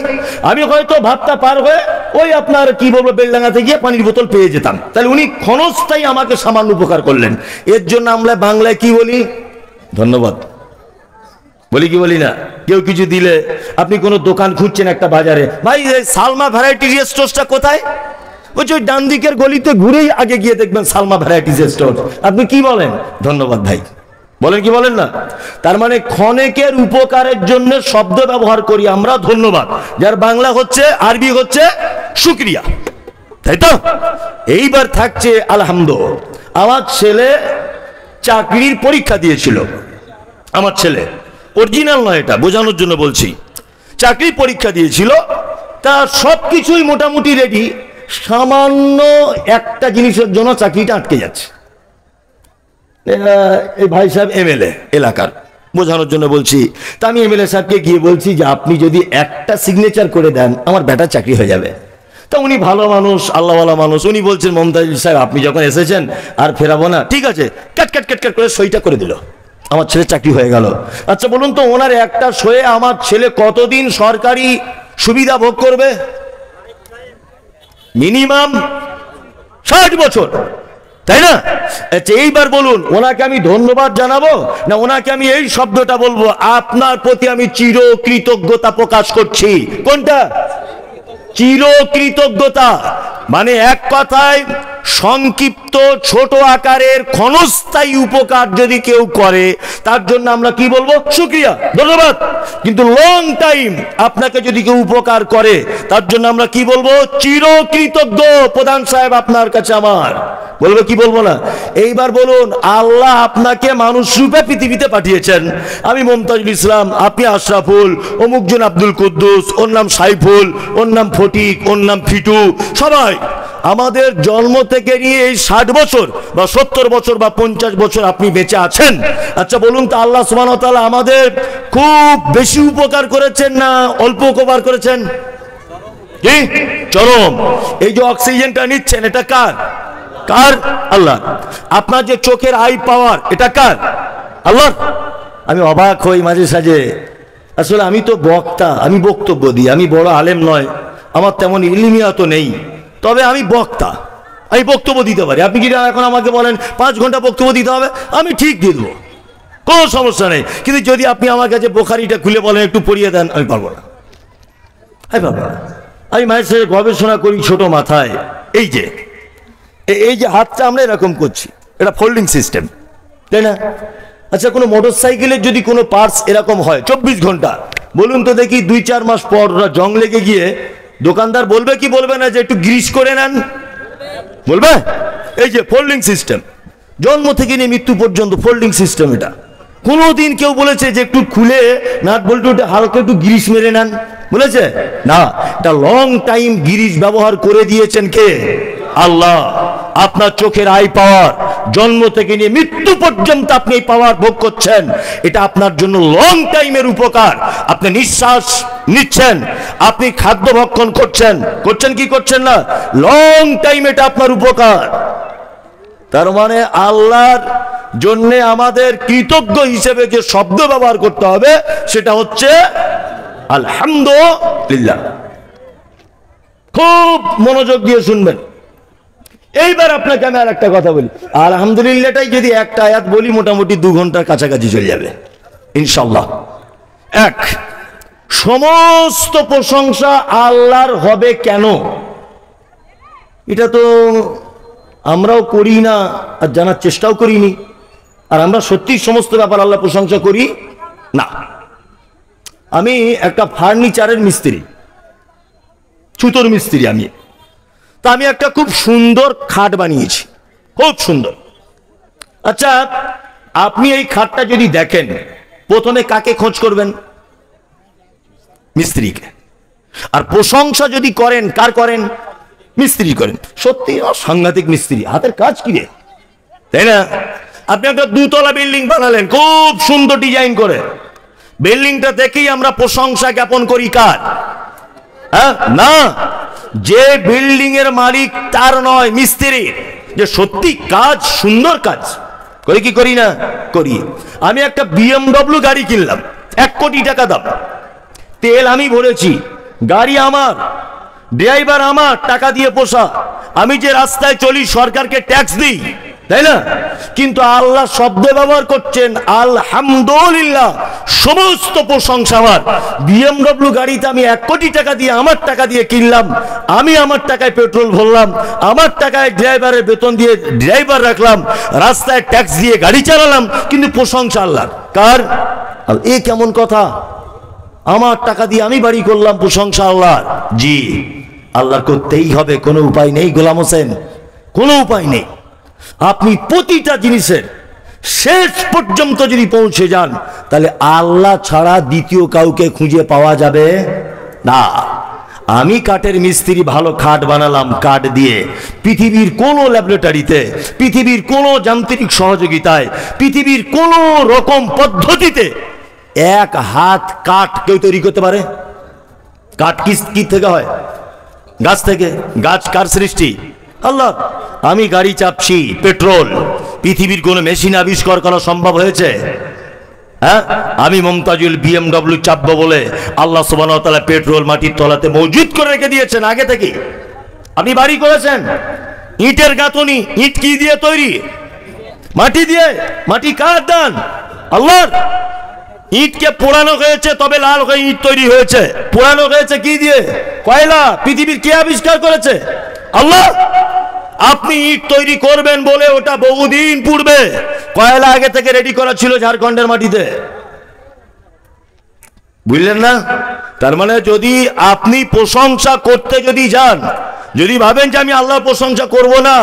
আমি হয়তো ভাবটা পার হয়ে ওই আপনার কি বলবো বেলডাঙ্গাতে গিয়ে পানির বোতল পেয়ে যেতাম, তাহলে উনি ক্ষণস্থায়ী আমাকে সামান্য উপকার করলেন। এর জন্য আমরা বাংলায় কি বলি? ধন্যবাদ বলি কি বলি না? কেউ কিছু দিলে, আপনি কোনো দোকান খুঁজছেন একটা বাজারে, ভাই সালমা ভ্যারাইটি স্টোরটা কোথায়? ওই যে ডান দিকের গলিতে ঘুরেই আগে গিয়ে দেখবেন সালমা ভ্যারাইটি স্টোর। আপনি কি বলেন? ধন্যবাদ ভাই। বলেন কি বলেন না? তার মানে ক্ষণেকের উপকারের জন্য শব্দ ব্যবহার করি আমরা ধন্যবাদ, যার বাংলা হচ্ছে, আরবি হচ্ছে শুকরিয়া, তাই তো? এইবার থাকছে আলহামদুলিল্লাহ। আমার ছেলে চাকরির পরীক্ষা দিয়েছিল, আমার ছেলে, অরিজিনাল নয়, এটা বোঝানোর জন্য বলছি। চাকরির পরীক্ষা দিয়েছিল, তা সব কিছুই মোটামুটি রেডি, সামান্য একটা জিনিসের জন্য চাকরিটা আটকে যাচ্ছে। এই ভাই সাহেব এমএলএ এলাকার, বোঝানোর জন্য বলছি। তা আমি এমএলএ সাহেবকে গিয়ে বলছি যে আপনি যদি একটা সিগনেচার করে দেন আমার বেটার চাকরি হয়ে যাবে। তা উনি ভালো মানুষ, আল্লাহওয়ালা মানুষ, উনি বলছেন মমতাজুল সাহেব আপনি যখন এসেছেন আর ফেরাবো না, ঠিক আছে, ক্যাট ক্যাট ক্যাট ক্যাট করে সইটা করে দিল, আমার ছেলে চাকরি হয়ে গেল। আচ্ছা বলুন তো, ওনার একটা সয়ে আমার ছেলে কতদিন সরকারি সুবিধা ভোগ করবে? মিনিমাম 60 বছর, তাই না? আচ্ছা এইবার বলুন, ওনাকে আমি ধন্যবাদ জানাবো না ওনাকে আমি এই শব্দটা বলবো, আপনার প্রতি আমি চির কৃতজ্ঞতা প্রকাশ করছি? কোনটা? চির কৃতজ্ঞতা। মানে এক কথায় সংক্ষিপ্ত ছোট আকারের ক্ষণস্থায়ী উপকার যদি কেউ করে তার জন্য আমরা কি বলবো? শুকরিয়া, ধন্যবাদ। কিন্তু লং টাইম আপনাকে যদি কেউ উপকার করে তার জন্য আমরা কি বলবো? চির কৃতজ্ঞ প্রধান সাহেব আপনার কাছে আমার, বলবে কি বলবো না? এইবার বলুন, আল্লাহ আপনাকে মানুষ রূপে পৃথিবীতে পাঠিয়েছেন, আমি মমতাজুল ইসলাম, আপনি আশরাফুল, অমুকজন আব্দুল কুদ্দুস, ওর নাম সাইফুল, ওর নাম ফটিক, ওর নাম ফিটু, সবাই আমাদের জন্ম থেকে নিয়ে এই 60 বছর বা 70 বছর বা 50 বছর আপনি বেঁচে আছেন। আচ্ছা বলুন তো, আল্লাহ সুবহানাহু ওয়া তাআলা আমাদের খুব বেশি উপকার করেছেন না অল্প উপকার করেছেন? কি চরম। এই যে অক্সিজেনটা নিচ্ছেন এটা কার? কার? আল্লাহ। আপনার যে চোখের আই পাওয়ার এটা কার? আল্লাহ। আমি অবাক হই মাঝে সাঝে, আসলে আমি তো বক্তা, আমি বক্তব্য দিই, আমি বড় আলেম নয়, আমার তেমন ইলমিয়াত নেই, তবে আমি বক্তা, আমি বক্তব্য দিতে পারি। আপনি কি এখন আমাকে বলেন 5 ঘন্টা বক্তব্য দিতে হবে, আমি ঠিক দিয়ে দেবো, কোনো সমস্যা নেই। কিন্তু যদি আপনি আমার কাছে বোখারিটা খুলে বলেন একটু পড়িয়ে দেন, আমি পারবো না, আমি পারবো না। আমি মায়ের সাথে গবেষণা করি ছোট মাথায়। এই যে হাতটা আমরা এরকম করছি, এটা ফোল্ডিং সিস্টেম, তাই না? আচ্ছা কোনো মোটর সাইকেলের যদি কোনো পার্টস এরকম হয় 24 ঘন্টা, বলুন তো দেখি 2-4 মাস পর ওরা জং লেগে গিয়ে দোকানদার বলবে কি বলবে না যে একটু গ্রিস করে নেন? বলবে। এই যে ফোল্ডিং সিস্টেম, জন্ম থেকে নিয়ে মৃত্যু পর্যন্ত ফোল্ডিং সিস্টেম, এটা কোনোদিন কেউ বলেছে যে একটু খুলে নাট বল্টু হালকা একটু গ্রিস মেরে নেন? বলেছে না। এটা লং টাইম গ্রিস ব্যবহার করে দিয়েছেন কে? আল্লাহ। আপনার চোখের আই পাওয়ার, জন্ম থেকে নিয়ে মৃত্যু পর্যন্ত আপনি এই পাওয়ার ভোগ করছেন, এটা আপনার জন্য লং টাইমের উপকার। আপনি নিঃশ্বাস নিচ্ছেন, আপনি খাদ্য ভক্ষণ করছেন কি করছেন না, লং টাইম এটা আপনার উপকার। তার মানে আল্লাহর জন্য আমাদের কৃতজ্ঞ হিসেবে যে শব্দ ব্যবহার করতে হবে সেটা হচ্ছে আলহামদুলিল্লাহ। খুব মনোযোগ দিয়ে শুনবেন। এইবার আপনাকে আমি আর একটা কথা বলি, আলহামদুলিল্লাহটাই যদি একটা আয়াত বলি মোটামুটি 2 ঘন্টার কাছাকাছি চলে যাবে ইনশাআল্লাহ। এক, সমস্ত প্রশংসা আল্লাহর হবে কেন? এটা তো আমরাও করি না আর জানার চেষ্টাও করিনি, আর আমরা সত্যি সমস্ত ব্যাপার আল্লাহ প্রশংসা করি না। আমি একটা ফার্নিচারের মিস্ত্রি, ছুতোর মিস্ত্রি আমি। তা আমি একটা খুব সুন্দর খাট বানিয়েছি, খুব সুন্দর। আচ্ছা আপনি এই খাটটা যদি দেখেন, প্রথমে কাকে খোঁজ করবেন? মিস্ত্রিকে। আর প্রশংসা যদি করেন, কার করেন? মিস্ত্রি করেন। সত্যি সাংঘাতিক মিস্ত্রি, হাতের কাজ কি রে, তাই না? আপনি একটা 2 তলা বিল্ডিং বানালেন খুব সুন্দর ডিজাইন করে, বিল্ডিংটা দেখেই আমরা প্রশংসা জ্ঞাপন করি কার? না, যে বিল্ডিং এর মালিক তার নয়, মিস্ত্রি, যে সত্যি কাজ সুন্দর কাজ করে কি করি না? করি। আমি একটা BMW গাড়ি কিনলাম, 1 কোটি টাকা দাম, তেল আমি ভরেছি, গাড়ি আমার, ড্রাইভার আমার, টাকা দিয়ে পোষা। আমি যে রাস্তায় চলি সরকারকে ট্যাক্স দিই, তাই না? কিন্তু আল্লাহ শব্দ ব্যবহার করছেন আলহামদুলিল্লাহ, সমস্ত প্রশংসা আমার। বিএমডব্লিউ গাড়িতে আমি 1 কোটি টাকা দিয়ে, আমার টাকা দিয়ে কিনলাম, আমি আমার টাকায় পেট্রোল ভরলাম, আমার টাকায় ড্রাইভারের বেতন দিয়ে ড্রাইভার রাখলাম, রাস্তায় ট্যাক্স দিয়ে গাড়ি চালালাম, কিন্তু প্রশংসা আল্লাহর। কার? এ কেমন কথা? আমার টাকা দিয়ে আমি বাড়ি করলাম, প্রশংসা আল্লাহর। জি, আল্লাহ করতেই হবে, কোনো উপায় নেই গোলাম হোসেন, কোনো উপায় নেই। আপনি প্রতিটা জিনিসের শেষ পর্যন্ত যদি পৌঁছে যান, তাহলে আল্লাহ ছাড়া দ্বিতীয় কাউকে খুঁজে পাওয়া যাবে না। আমি কাঠের মিস্ত্রি, ভালো খাট বানালাম কাঠ দিয়ে, পৃথিবীর কোনো ল্যাবরেটরিতে, পৃথিবীর কোনো যান্ত্রিক সহযোগিতায়, পৃথিবীর কোনো রকম পদ্ধতিতে 1 হাত কাঠ কেউ তৈরি করতে পারে? কাঠ কি থেকে হয়? গাছ থেকে। গাছ কার সৃষ্টি? আল্লাহ। আমি গাড়ি চাপছি পেট্রোল, পৃথিবীর কোন মেশিন আবিষ্কার করা সম্ভব হয়েছে? হ্যাঁ, আমি মুমতাজুল বিএমডব্লিউ চাপবো বলে আল্লাহ সুবহানাহু ওয়া তাআলা পেট্রোল মাটির তলাতে মজুদ করে রেখে দিয়েছেন আগে থেকে। আপনি বাড়ি করেছেন, ইটের গাঁথনি, ইট কি দিয়ে তৈরি? মাটি দিয়ে। মাটি কার দান? আল্লাহর। ইটকে পোড়ানো হয়েছে, তবে লাল হয়ে ইট তৈরি হয়েছে। পোড়ানো হয়েছে কি দিয়ে? কয়লা। পৃথিবীর কে আবিষ্কার করেছে? আল্লাহ। আপনি ইট তৈরি করবেন বলে ওটা বহুদিন পূর্বে কয়লা আগে থেকে রেডি করা ছিল ঝাড়খণ্ডের মাটিতে, বুঝলেন না? তার মানে যদি আপনি প্রশংসা করতে যদি যান, যদি ভাবেন যে আমি আল্লাহর প্রশংসা করব না,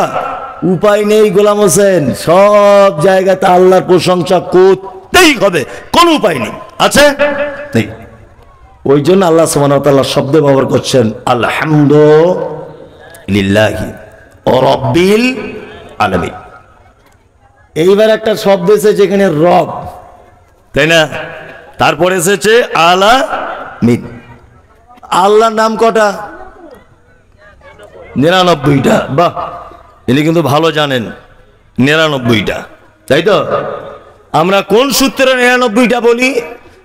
উপায় নেই গোলাম হোসেন, সব জায়গাতে আল্লাহর প্রশংসা করতেই হবে, কোনো উপায় নেই। আছে নেই। ওই জন্য আল্লাহ সুবহানাহু ওয়া তাআলা শব্দ ব্যবহার করছেন আলহামদুলিল্লাহি রাব্বিল আলামিন। এইবার একটা শব্দ এসেছে যেখানে রব, তাই না? তারপরে এসেছে আলামিন। আল্লাহর নাম কটা? 99টা। বাহ, ইনি কিন্তু ভালো জানেন 99টা, তাই তো? আমরা কোন সূত্রে 99টা বলি?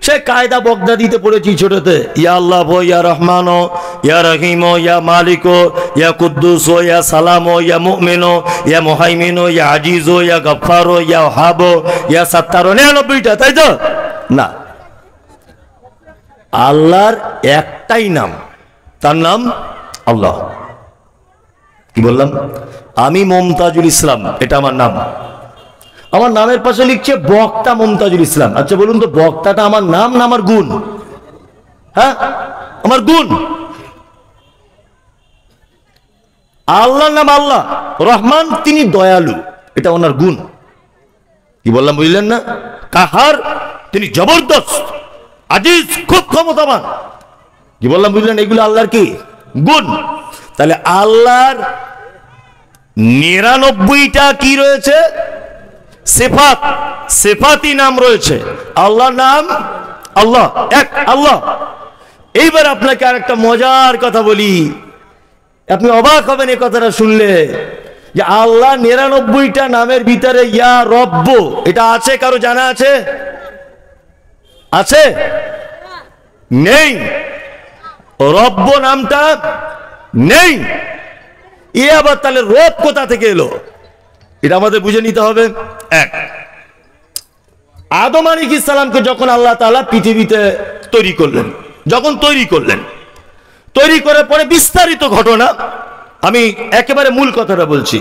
সে কায়দা বগদাদিতে পড়েছি ছোটতে। ইয়া আল্লাহ, ইয়া রহমান, ইয়া রহিম, ইয়া মালিক, ইয়া কুদ্দুস, ইয়া সালাম, ইয়া মুমিন, ইয়া মুহাইমিন, ইয়া আজিজ, ইয়া গফফার, ইয়া ওয়াহাব, ইয়া সাত্তার। 99টা, তাই তো? না, আল্লাহর একটাই নাম, তার নাম আল্লাহ। কি বললাম? আমি মুমতাজুল ইসলাম, এটা আমার নাম। আমার নামের পাশে লিখছে বক্তা মুমতাজুল ইসলাম। আচ্ছা বলুন তো, বক্তাটা আমার নাম না আমার গুণ? হ্যাঁ, আমার গুণ। আল্লাহর নাম আল্লাহ রহমান, তিনি দয়ালু, এটা ওনার গুণ। কি বললাম বুঝলেন না? কাহার, তিনি জবরদস্ত, আজিজ, খুব ক্ষমতাবান। কি বললাম বুঝলেন? এগুলো আল্লাহর কি গুণ। তাহলে আল্লাহর 99টা কি রয়েছে? সিফাত, সিফাতি নাম রয়েছে। আল্লাহর নাম আল্লাহ, এক আল্লাহ। এইবার আপনাকে আর একটা মজার কথা বলি, আপনি অবাক হবেন এই কথাটা শুনলে, যে আল্লাহ 99টা নামের ভিতরে ইয়া রব্ব, এটা আছে? কারো জানা আছে? আছে? নেই। রব্ব নামটা নেই। এ আবার তাহলে রব কোথা থেকে এলো? এটা আমাদের বুঝে নিতে হবে। এক, আদম আলাইহিস সালামকে যখন আল্লাহ তাআলা পৃথিবীতে তৈরি করলেন, যখন তৈরি করলেন, তৈরি করার পরে বিস্তারিত ঘটনা, আমি একেবারে মূল কথাটা বলছি।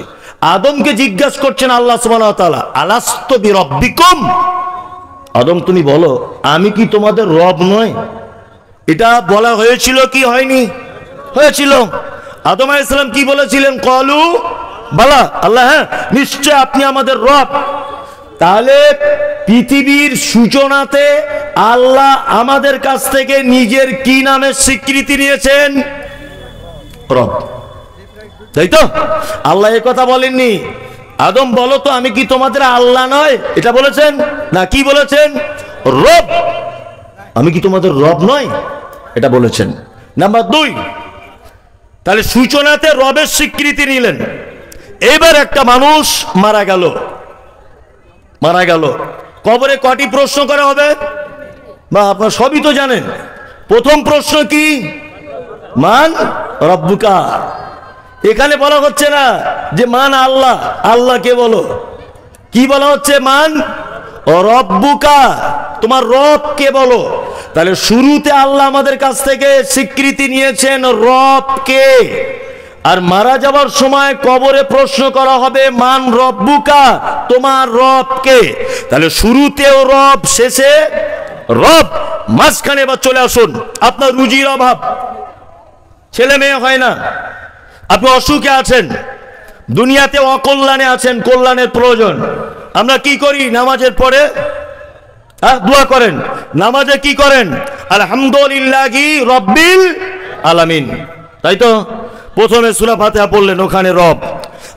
আদমকে জিজ্ঞাসা করছেন আল্লাহ সুবহানাহু ওয়া তাআলা, আলাস্তু বিরাব্বিকুম, আদম তুমি বলো আমি কি তোমাদের রব নয়? এটা বলা হয়েছিল কি হয়নি? হয়েছিল। আদম আলাইহিস সালাম কি বলেছিলেন? ক্বালু বালা, আল্লাহ হ্যাঁ নিশ্চয় আপনি আমাদের রব। তাহলে পৃথিবীর সূচনাতে আল্লাহ আমাদের কাছ থেকে নিজের কি নামের স্বীকৃতি নিয়েছেন? রব, তাই তো? আল্লাহ এ কথা বলেননি আদম বলো তো আমি কি তোমাদের আল্লাহ নয়, এটা বলেছেন না? কি বলেছেন? রব, আমি কি তোমাদের রব নয়, এটা বলেছেন। নাম্বার 2, তাহলে সূচনাতে রবের স্বীকৃতি নিলেন। এবার একটা মানুষ মারা গেল, মারা গেল, কবরে কটি প্রশ্ন করা হবে? বা আপনারা সবই তো জানেন। প্রথম প্রশ্ন কি? মান রব্বুকা। এখানে বলা হচ্ছে না যে মান আল্লাহ, আল্লাহকে বলো, কি বলা হচ্ছে? মান রব্বুকা, তোমার রব কে বলো। তাহলে শুরুতে আল্লাহ আমাদের কাছ থেকে স্বীকৃতি নিয়েছেন রব কে, আর মারা যাওয়ার সময় কবরে প্রশ্ন করা হবে মান রব্বুকা, তোমার রব কে। তাহলে শুরুতেও রব, শেষে রব। মাঝখানে এবার চলে আসুন, আপনার রুজির অভাব, ছেলে মেয়ে হয় না, আপনি অসুখে আছেন, দুনিয়াতে অকল্যাণে আছেন, কল্যাণের প্রয়োজন। আমরা কি করি? নামাজের পরে দোয়া করেন। নামাজে কি করেন? আলহামদুলিল্লাহি রব্বিল আলামিন, তাই তো? প্রথমে সূরা ফাতিহা পড়লেন, ওখানে রব।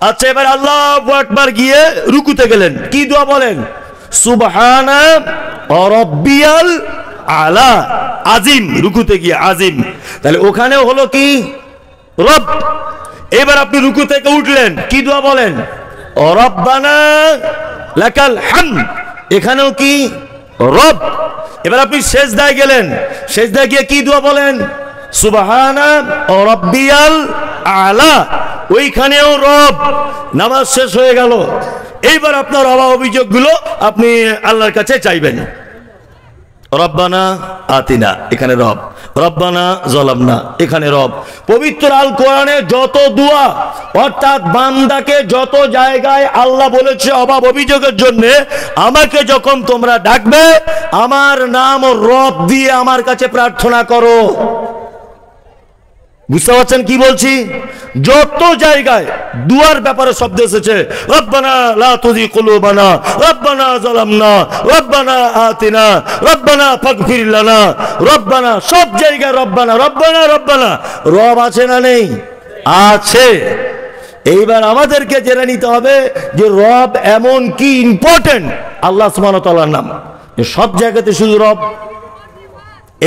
আচ্ছা, এবার আল্লাহু আকবার গিয়ে রুকুতে গেলেন, কি দোয়া বলেন? সুবহানা রাব্বিয়াল আলা, আজিম, রুকুতে গিয়ে আজিম। তাহলে ওখানে হলো কি? রব। এবার আপনি রুকু থেকে উঠলেন, কি দোয়া বলেন? রব্বানা লাকাল হামদ, এখানেও কি? রব। এবার আপনি সেজদায় গেলেন, সেজদায় গিয়ে কি দোয়া বলেন? সুবহানা রাব্বিয়াল আলা, ওইখানেও রব। নামাজ শেষ হয়ে গেল, এইবার আপনার অভাব অভিযোগগুলো আপনি আল্লাহর কাছে চাইবেন। রব্বানা আতিনা, এখানে রব। রব্বানা যালামনা, এখানে রব। পবিত্র আল কোরআনে যত দোয়া, অর্থাৎ বান্দাকে যত জায়গায় আল্লাহ বলেছে অভাব অভিযোগের জন্য, আমাকে যখন তোমরা ডাকবে আমার নাম রব দিয়ে আমার কাছে প্রার্থনা করো। বুঝতে পারছেন কি বলছি? যত জায়গায় দুয়ার ব্যাপারে শব্দ এসেছে, রব্বানা লা তুযিগ কুলুবানা, রব্বানা যালামনা, রব্বানা আতিনা, রব্বানা ফাগফির লানা, রব্বানা, সব জায়গায় রব্বানা রব্বানা রব্বানা। রব আছে না নেই? আছে। এইবার আমাদেরকে জেনে নিতে হবে যে রব এমন কি ইম্পর্টেন্ট আল্লাহ সুবহানাহু ওয়া তাআলার নাম, সব জায়গাতে শুধু রব।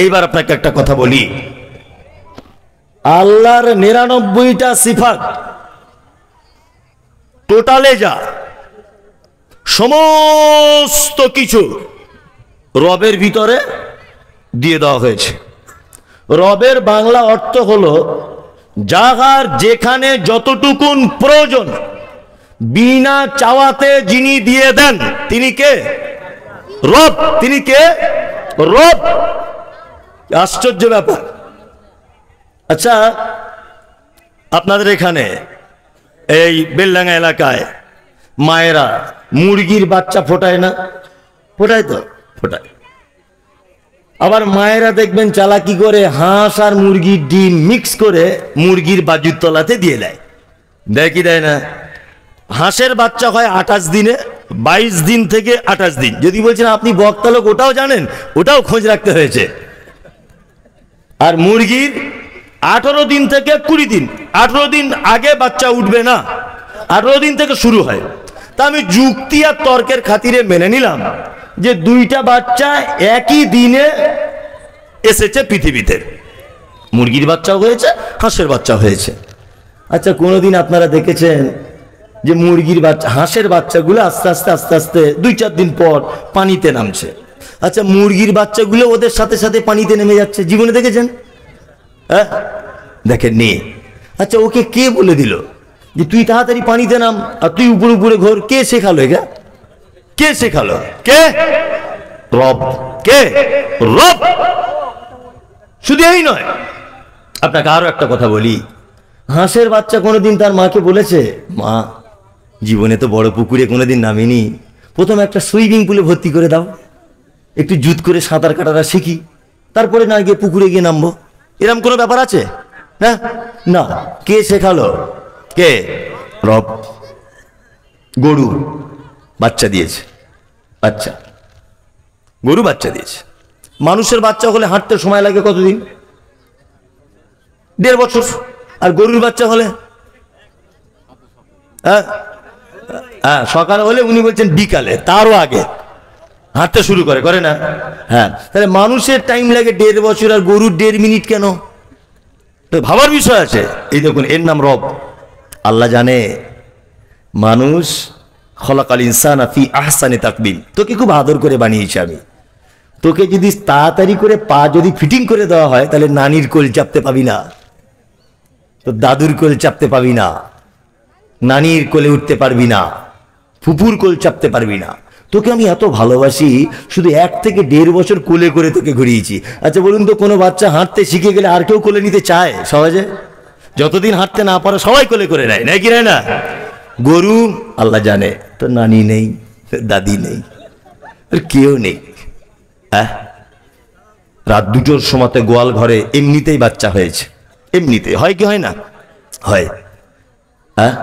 এইবার আপনাকে একটা কথা বলি, আল্লাহর ৯৯টা সিফাত টোটালে যা সমস্ত কিছু রবের ভিতরে দিয়ে দেওয়া হয়েছে। রবের বাংলা অর্থ হলো যাহার যেখানে যতটুকুন প্রয়োজন বিনা চাওয়াতে যিনি দিয়ে দেন তিনি কে? রব। তিনি কে? রব। আশ্চর্য ব্যাপার। আচ্ছা, আপনাদের এখানে এই বেলডাঙ্গা এলাকায় মায়েরা মুরগির বাচ্চা ফোটায় না? ফোটায় তো? ফোটায়। আবার মায়েরা দেখবেন চালাকি করে হাঁস আর মুরগির ডিম মিক্স করে মুরগির বাজুর তলাতে দিয়ে দেয়। দেয় কি দেয় না? হাঁসের বাচ্চা হয় 28 দিনে, 22 দিন থেকে 28 দিন। যদি বলছেন আপনি বক্তা লোক, ওটাও জানেন, ওটাও খোঁজ রাখতে হয়েছে। আর মুরগির 18 দিন থেকে 20 দিন, 18 দিন আগে বাচ্চা উঠবে না, 18 দিন থেকে শুরু হয়। তা আমি যুক্তি আর তর্কের খাতিরে মেনে নিলাম যে দুইটা বাচ্চা একই দিনে এসেছে পৃথিবীতে, মুরগির বাচ্চাও হয়েছে, হাঁসের বাচ্চা হয়েছে। আচ্ছা, কোনোদিন আপনারা দেখেছেন যে মুরগির বাচ্চা, হাঁসের বাচ্চাগুলো আস্তে আস্তে আস্তে আস্তে 2-4 দিন পর পানিতে নামছে? আচ্ছা, মুরগির বাচ্চাগুলো ওদের সাথে সাথে পানিতে নেমে যাচ্ছে, জীবনে দেখেছেন? হ্যাঁ, দেখেননি। আচ্ছা, ওকে কে বলে দিল যে তুই তাড়াতাড়ি পানিতে নাম আর তুই উপরে উপরে ঘোর? কে শেখালো এটা? কে শেখালো? কে? রব। কে? রব। শুধু এই নয়, আপনাকে আরো একটা কথা বলি। হাঁসের বাচ্চা কোনোদিন তার মাকে বলেছে, মা জীবনে তো বড় পুকুরে কোনোদিন নামিনি, প্রথমে একটা সুইমিং পুলে ভর্তি করে দাও, একটু জুত করে সাঁতার কাটাটা শিখি, তারপরে না গিয়ে পুকুরে গিয়ে নামবো? এরকম কোনো ব্যাপার আছে? হ্যাঁ, না। কে শেখালো? কে? রব। গরু বাচ্চা দিয়েছে, বাচ্চা, গরু বাচ্চা দিয়েছে। মানুষের বাচ্চা হলে হাঁটতে সময় লাগে কতদিন? 1.5 বছর। আর গরুর বাচ্চা হলে হ্যাঁ সকালে হলে উনি বলছেন বিকালে, তারও আগে হাঁটতে শুরু করে না? হ্যাঁ, তাহলে মানুষের টাইম লাগে 1.5 বছর আর গরুর 1.5 মিনিট কেন? তো ভাবার বিষয় আছে। এই দেখুন, এর নাম রব। আল্লাহ জানে মানুষ খলাকাল ইনসানা ফি আহসানি তাকবীম, তোকে খুব আদর করে বানিয়েছি আমি। তোকে যদি তাড়াতাড়ি করে পা যদি ফিটিং করে দেওয়া হয় তাহলে নানির কোল চাপতে পাবি না, তো দাদুর কোল চাপতে পাবি না, নানির কোলে উঠতে পারবি না, ফুপুর কোল চাপতে পারবি না, তোকে আমি এত ভালোবাসি, শুধু 1 থেকে 1.5 বছর কোলে করে তোকে ঘুরিয়েছি। আচ্ছা বলুন তো, কোনো বাচ্চা হাঁটতে শিখে গেলে আর কেউ কোলে নিতে চায় সহজে? যতদিন হাঁটতে না পারে সবাই কোলে করে নেয়, নাকি নেয় না? গরু আল্লাহ জানে, তো নানি নেই, দাদি নেই, কেউ নেই। হ্যাঁ, রাত 2টোর সময়তে গোয়াল ঘরে এমনিতেই বাচ্চা হয়েছে, এমনিতে হয় কি হয় না? হয়। হ্যাঁ,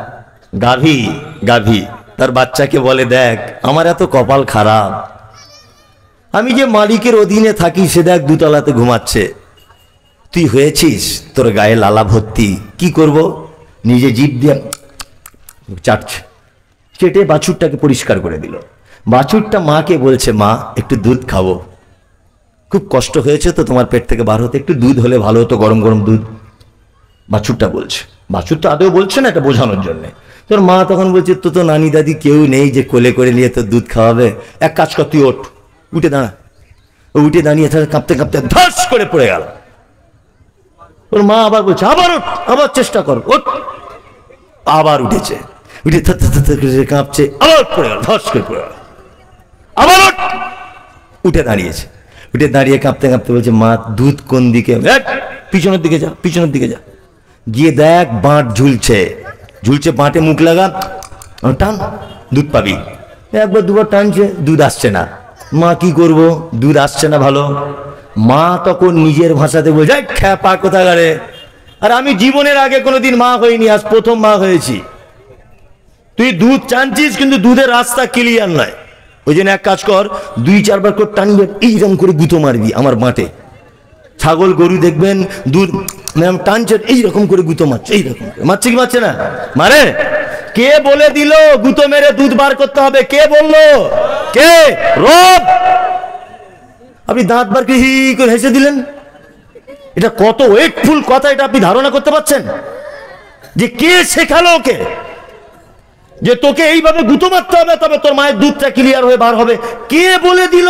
গাভী তার বাচ্চাকে বলে, দেখ আমার এত কপাল খারাপ, আমি যে মালিকের অধীনে থাকি সে দেখ 2তলাতে ঘুমাচ্ছে, তুই হয়েছিস তোর গায়ে লালা ভর্তি, কি করব? নিজে জিভ দিয়ে চাটছে, চেটে বাছুরটাকে পরিষ্কার করে দিল। বাছুরটা মাকে বলছে, মা একটু দুধ খাবো, খুব কষ্ট হয়েছে তো তোমার পেট থেকে বার হতে, একটু দুধ হলে ভালো হতো, গরম গরম দুধ। বাছুরটা বলছে, বাছুর তো আদৌ বলছে না, এটা বোঝানোর জন্য। তোর মা তখন বলছে, তো নানি দাদি কেউ নেই যে কোলে করে নিয়ে তোর দুধ খাওয়াবে, এক কাজ কর, তুই ওঠ, উঠে দাঁড়া। ও উঠে দাঁড়িয়ে কাঁপতে কাঁপতে ধস করে পড়ে গেল। ওর মা আবার বলছে, আবার ওঠ, আবার চেষ্টা কর, ওঠ। আবার উঠেছে, উঠে কাঁপছে, আবার পড়ে গেল, ধস করে পড়ে গেল। আবার ওঠ, উঠে দাঁড়িয়েছে, উঠে দাঁড়িয়ে কাঁপতে কাঁপতে বলছে, মা দুধ কোন দিকে? পিছনের দিকে যা, পিছনের দিকে যা, গিয়ে দেখ বাঁট ঝুলছে, বাঁটে মুখ লাগা, টান, দুধ পাবি। 1-2বার টানছে, দুধ আসছে না। মা কি করব, দুধ আসছে না ভালো। মা তখন নিজের ভাষাতে বলছে, খ্যাপা কোথাকারে, আর আমি জীবনের আগে কোনোদিন মা হইনি, আজ প্রথম মা হয়েছি। তুই দুধ চানছিস কিন্তু দুধের রাস্তা ক্লিয়ার নয়, ওই জন্য এক কাজ কর, 2-4 বার করে টানবে, এইরকম করে গুঁতো মারবি আমার মাঠে। ছাগল গরু দেখবেন দুধ টানছে, এইরকম করে গুঁতো মারছে, এইরকম মারছে কি মারছে না? মারে। কে বলে দিল গুঁতো মেরে দুধ বার করতে হবে? কে বললো? কে? রব। আপনি দাঁত বার করে হি করে হেসে দিলেন, এটা কত ওয়েটফুল কথা, এটা আপনি ধারণা করতে পারছেন? যে কে শেখালো ওকে যে তোকে এইভাবে গুঁতো মারতে হবে, তবে তোর মায়ের দুধটা ক্লিয়ার হয়ে বার হবে? কে বলে দিল?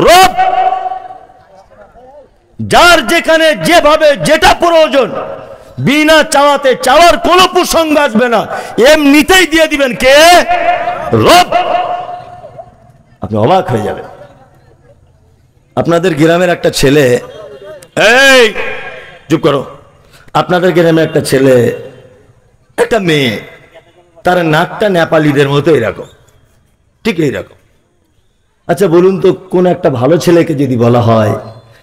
রব। যার যেখানে যেভাবে যেটা প্রয়োজন, বিনা চাওয়াতে, চাওয়ার কোনো প্রসঙ্গ আসবে না, এমনিতেই দিয়ে দিবেন। কে? রব। আপনি অবাক হয়ে যাবেন। আপনাদের গ্রামের একটা ছেলে, এই চুপ করো, আপনাদের গ্রামের একটা ছেলে, একটা মেয়ে, তার নাকটা নেপালিদের মতো এরকম, ঠিক এইরকম। আচ্ছা বলুন তো, কোন একটা ভালো ছেলেকে যদি বলা হয়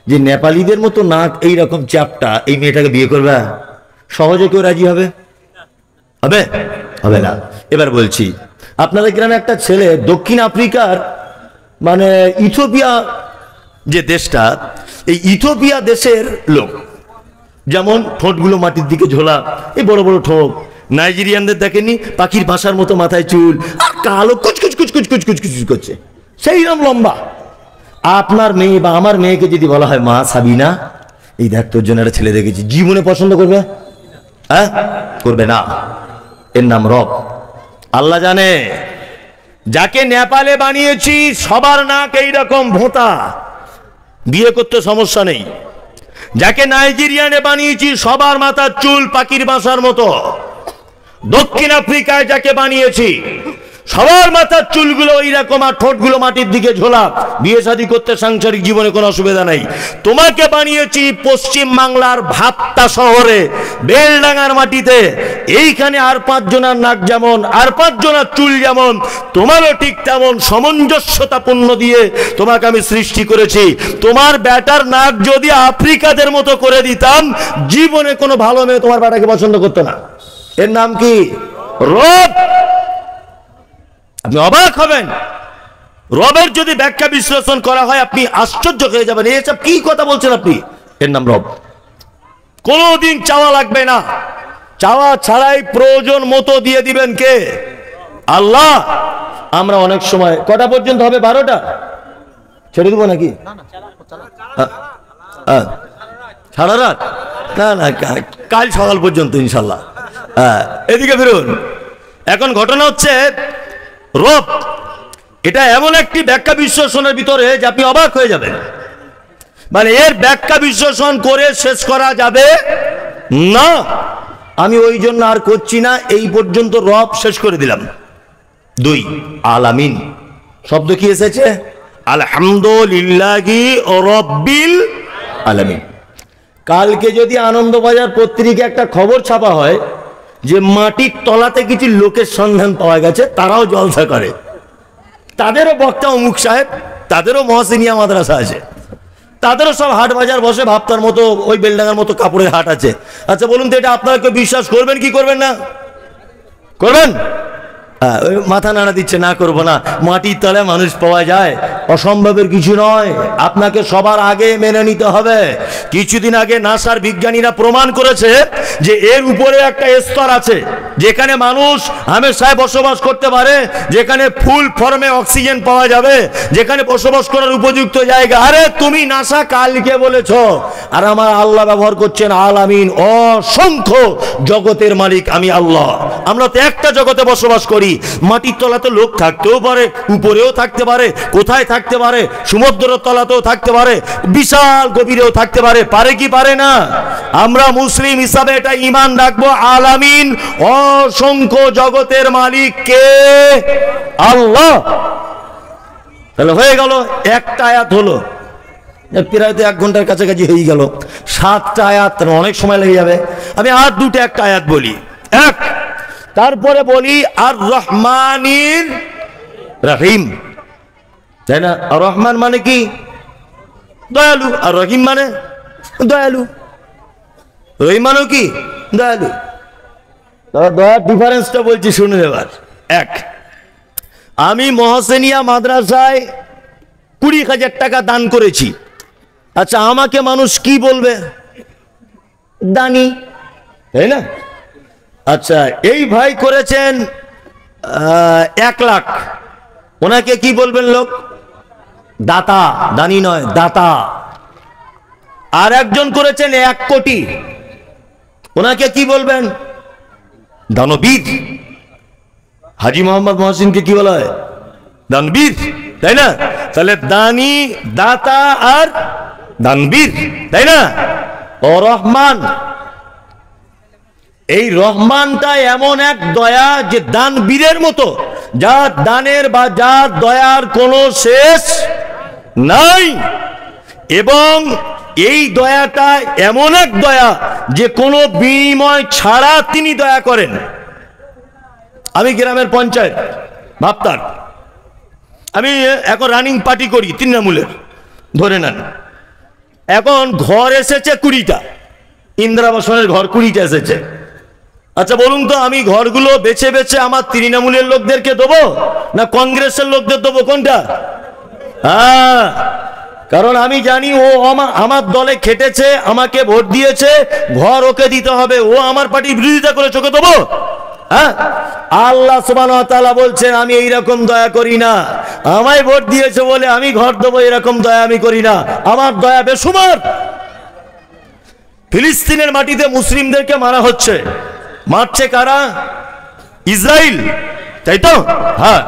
যে নেপালিদের মতো নাক, এইরকম চাপটা, এই মেয়েটাকে বিয়ে করবে, সহজে কেউ রাজি হবে? হবে? হবে না। এবার বলছি, আপনাদের গ্রামে একটা ছেলে দক্ষিণ আফ্রিকার, মানে ইথিওপিয়া যে দেশটা, এই ইথিওপিয়া দেশের লোক, যেমন ঠোঁটগুলো মাটির দিকে ঝোলা, এই বড় বড় ঠোঁট। নাইজেরিয়ানদের দেখেনি, পাখির ভাষার মতো মাথায় চুল, আর কালো কুচকুচ কুচকুচ কুচকুচ কুচকুচ করছে, সেইরকম লম্বা। আপনার মেয়ে বা আমার মেয়েকে যদি বলা হয়, মা সাবিনা, এই দেখ তোর জন্য একটা ছেলে দেখেছি, জীবনে পছন্দ করবে? হ্যাঁ, করবে না। এর নাম রব। আল্লাহ জানে, যাকে নেপালে বানিয়েছি সবার নাক এইরকম ভোঁতা, বিয়ে করতে সমস্যা নেই। যাকে নাইজেরিয়ানে বানিয়েছি সবার মাথার চুল পাখির বাসার মতো। দক্ষিণ আফ্রিকায় যাকে বানিয়েছি সবার মাথার চুলগুলো এইরকম, আর ঠোঁটগুলো মাটির দিকে ঝোলা, বিয়ে শাদী করতে সাংসারিক জীবনে কোনো অসুবিধা নাই। তোমাকে বানিয়েছি পশ্চিম বাংলার ভাপ্তা শহরে, বেলডাঙ্গার মাটিতে, এইখানে আর 5 জনের নাক যেমন, আর 5 জনের চুল যেমন, তোমারও ঠিক তেমন সামঞ্জস্যতাপূর্ণ দিয়ে তোমাকে আমি সৃষ্টি করেছি। তোমার বেটার নাক যদি আফ্রিকাদের মতো করে দিতাম, জীবনে কোনো ভালো মেয়ে তোমার বেটাকে পছন্দ করতো না। এর নাম কি? রব। আপনি অবাক হবেন, রবের যদি ব্যাখ্যা বিশ্লেষণ করা হয় আপনি আশ্চর্য হয়ে যাবেন, এসব কি কথা বলছেন আপনি? এর নাম রব। কোনদিন চাওয়া লাগবে না, চাওয়া ছাড়াই প্রয়োজন মতো দিয়ে দিবেন কে? আল্লাহ। আমরা অনেক সময়, কটা পর্যন্ত হবে? 12টা ছেড়ে দেবো নাকি? সারা রাত? না না, কাল সকাল পর্যন্ত ইনশাল্লাহ। এদিকে ফিরুন। এখন ঘটনা হচ্ছে, রব এটা এমন একটি ব্যাখ্যা বিশ্লেষণের ভিতরে যে আপনি অবাক হয়ে যাবেন। মানে এর ব্যাখ্যা বিশ্লেষণ করে শেষ করা যাবে না। আমি ওই জন্য আর করছি না, এই পর্যন্ত রব শেষ করে দিলাম। দুই আলামিন শব্দ কি এসেছে? আলহামদুলিল্লাহি রাব্বিল আলামিন। কালকে যদি আনন্দবাজার পত্রিকা একটা খবর ছাপা হয় যে মাটির তলাতে কিছু লোকের সন্ধান পাওয়া গেছে, তারাও জলসা করে, তাদেরও বক্তা অমুক সাহেব, তাদেরও মহসিনিয়া মাদ্রাসা আছে, তাদেরও সব হাট বাজার বসে, ভাবতার মতো ওই বেলডাঙ্গার মতো কাপড়ের হাট আছে। আচ্ছা বলুন তো, এটা আপনারা কেউ বিশ্বাস করবেন কি করবেন না? করবেন? ওই মাথা নাড়া দিচ্ছে, না করবো না। মাটির তলায় মানুষ পাওয়া যায়, অসম্ভবের কিছু নয়, আপনাকে সবার আগে মেনে নিতে হবে। কিছুদিন আগে নাসার বিজ্ঞানীরা প্রমাণ করেছে যে এর উপরে একটা স্তর আছে যেখানে মানুষ হামেশায় বসবাস করতে পারে, যেখানে ফুল ফর্মে অক্সিজেন পাওয়া যাবে, যেখানে বসবাস করার উপযুক্ত জায়গা। আরে তুমি নাসা কালকে বলেছ, আর আমার আল্লাহ ব্যবহার করছেন আলামিন, অসংখ্য জগতের মালিক আমি আল্লাহ। আমরা তো একটা জগতে বসবাস করি, মাটির তলাতে লোক থাকতেও পারে, উপরেও থাকতে পারে, কোথায় থাকতে পারে, সমুদ্রের তলাতেও থাকতে পারে, বিশাল গভীরেও থাকতে পারে, পারে কি পারে না? আমরা মুসলিম হিসাবে এটা ঈমান রাখবো, আলামিন অসংখ্য জগতের মালিক কে? আল্লাহ। তাহলে হয়ে গেল, একটা আয়াত হলো, প্রায় তো 1 ঘন্টার কাছাকাছি হয়ে গেল। 7টা আয়াত, অনেক সময় লেগে যাবে। আমি আর দুটো একটা আয়াত বলি। এক, তারপরে বলি আর রহমানির রহিম, তাই না? আর রহমান মানে কি? দয়ালু। আর রহিম মানে দয়ালু। রহিম মানে কি? দয়ালু। দয়ার ডিফারেন্সটা বলছি, শুনুন এবার। এক, আমি মহসিনিয়া মাদ্রাসায় 20,000 টাকা দান করেছি। আচ্ছা, আমাকে মানুষ কি বলবে? দানি, তাই না? আচ্ছা, এই ভাই করেছেন 1 লাখ, ওনাকে কি বলবেন লোক? দাতা। দানি নয়, দাতা। আর একজন করেছেন 1 কোটি, ওনাকে কি বলবেন? দানবীর। হাজি মোহাম্মদ মহসিনকে কি বলা হয়? দানবীর, তাই না? তাহলে দানি, দাতা আর দানবীর, তাই না? ও রহমান, এই রহমানটা এমন এক দয়া যে দানবীরের মতো, যার দানের বা যার দয়ার কোনো শেষ নাই। এবং এই দয়াটা এমন এক দয়া যে কোনো বিনিময় ছাড়া তিনি দয়া করেন। আমি গ্রামের পঞ্চায়েত ভাবতার, আমি এখন রানিং পার্টি করি তৃণমূলের, ধরে নেন। এখন ঘর এসেছে 20টা, ইন্দিরাবাসনের ঘর 20টা এসেছে। আচ্ছা বলুন তো, আমি ঘরগুলো বেছে বেছে আমার তৃণমূলের লোকদেরকে দেবো না কংগ্রেসের লোকদের দেবো? কোনটা? হ্যাঁ, কারণ আমি জানি ও আমার দলে খেটেছে, আমাকে ভোট দিয়েছে, ঘর ওকে দিতে হবে। ও আমার পার্টির বিরোধিতা করে চোখে দেবো? হ্যাঁ, আল্লাহ সুবহানাহু ওয়া তাআলা বলছেন আমি এইরকম দয়া করি না। আমায় ভোট দিয়েছে বলে আমি ঘর দেবো, এরকম দয়া আমি করি না। আমার দয়া বেসুমার। ফিলিস্তিনের মাটিতে মুসলিমদেরকে মারা হচ্ছে, মারছে কারা? ইসরায়েল, তাই তো? হ্যাঁ,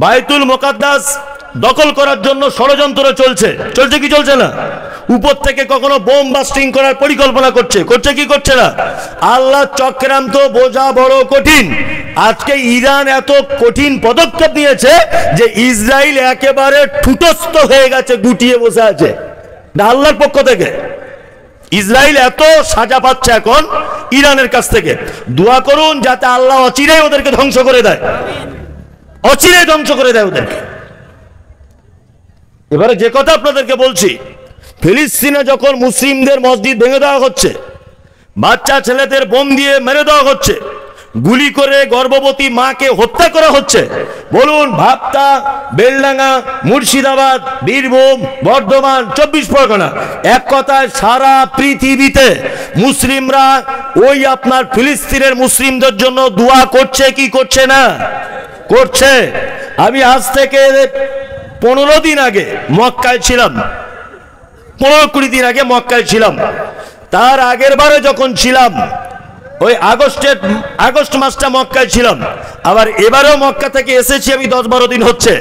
বাইতুল মুকাদ্দাস দখল করার জন্য ষড়যন্ত্র চলছে, চলছে কি চলছে না? উপর থেকে কখনো বোম বাস্টিং করার পরিকল্পনা করছে, করছে কি করছে না? আল্লাহ চক্রান্ত বোঝা বড় কঠিন। আজকে ইরান এত কঠিন পদক্ষেপ নিয়েছে যে ইসরায়েল একেবারে ঠুটস্থ হয়ে গেছে, গুটিয়ে বসে আছে। আল্লাহর পক্ষ থেকে ইসরায়েল এত সাজা পাচ্ছে এখন ইরানের কাছ থেকে। দোয়া করুন যাতে আল্লাহ অচিরেই ওদেরকে ধ্বংস করে দেয়, অচিরেই ধ্বংস করে দেয় ওদেরকে। এবারে যে কথা আপনাদেরকে বলছি, ফিলিস্তিনে যখন মুসলিমদের মসজিদ ভেঙে দেওয়া হচ্ছে, বাচ্চা ছেলেদের বোম দিয়ে মেরে দেওয়া হচ্ছে, গুলি করে গর্ভবতী মাকে হত্যা করা হচ্ছে, বলুন ভাবতা, বেলডাঙ্গা, মুর্শিদাবাদ, বীরভূম, বর্ধমান, 24 পরগনা, এক কথায় সারা পৃথিবীতে মুসলিমরা ওই আপনার ফিলিস্তিনের মুসলিমদের জন্য দোয়া করছে কি করছে না? করছে। আমি আজ থেকে 15 দিন আগে মক্কায় ছিলাম, 15-20 দিন আগে মক্কায় ছিলাম। তার আগের বারে যখন ছিলাম ওই আগস্ট মাসটা মক্কায় ছিলাম, আবার এবারেও মক্কা থেকে এসেছি আমি 10-12 দিন হচ্ছে।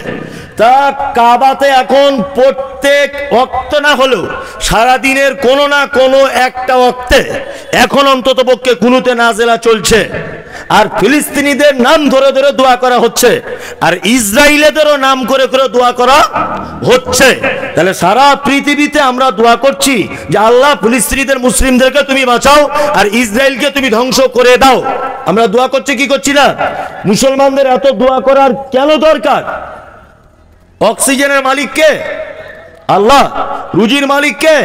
তা কাবাতে এখন প্রত্যেক ওয়াক্ত না হলেও সারাদিনের কোনো না কোনো একটা ওয়াক্তে এখন অন্তত পক্ষে কুনুতে নাজেলা চলছে। আর ফিলিস্তিনিদের নাম ধরে ধরে দোয়া করা হচ্ছে, আর ইসরায়েলেদেরও নাম করে করে দোয়া করা হচ্ছে। তাহলে সারা পৃথিবীতে আমরা দোয়া করছি যে আল্লাহ ফিলিস্তিনিদের মুসলিমদেরকে তুমি বাঁচাও আর ইসরায়েলকে তুমি ধ্বংস করে দাও। আমরা দোয়া করছি কি করছি না? মুসলমানদের এত দোয়া করার কেন দরকার? অক্সিজেনের মালিক কে? আল্লাহ। রুজির মালিক কে?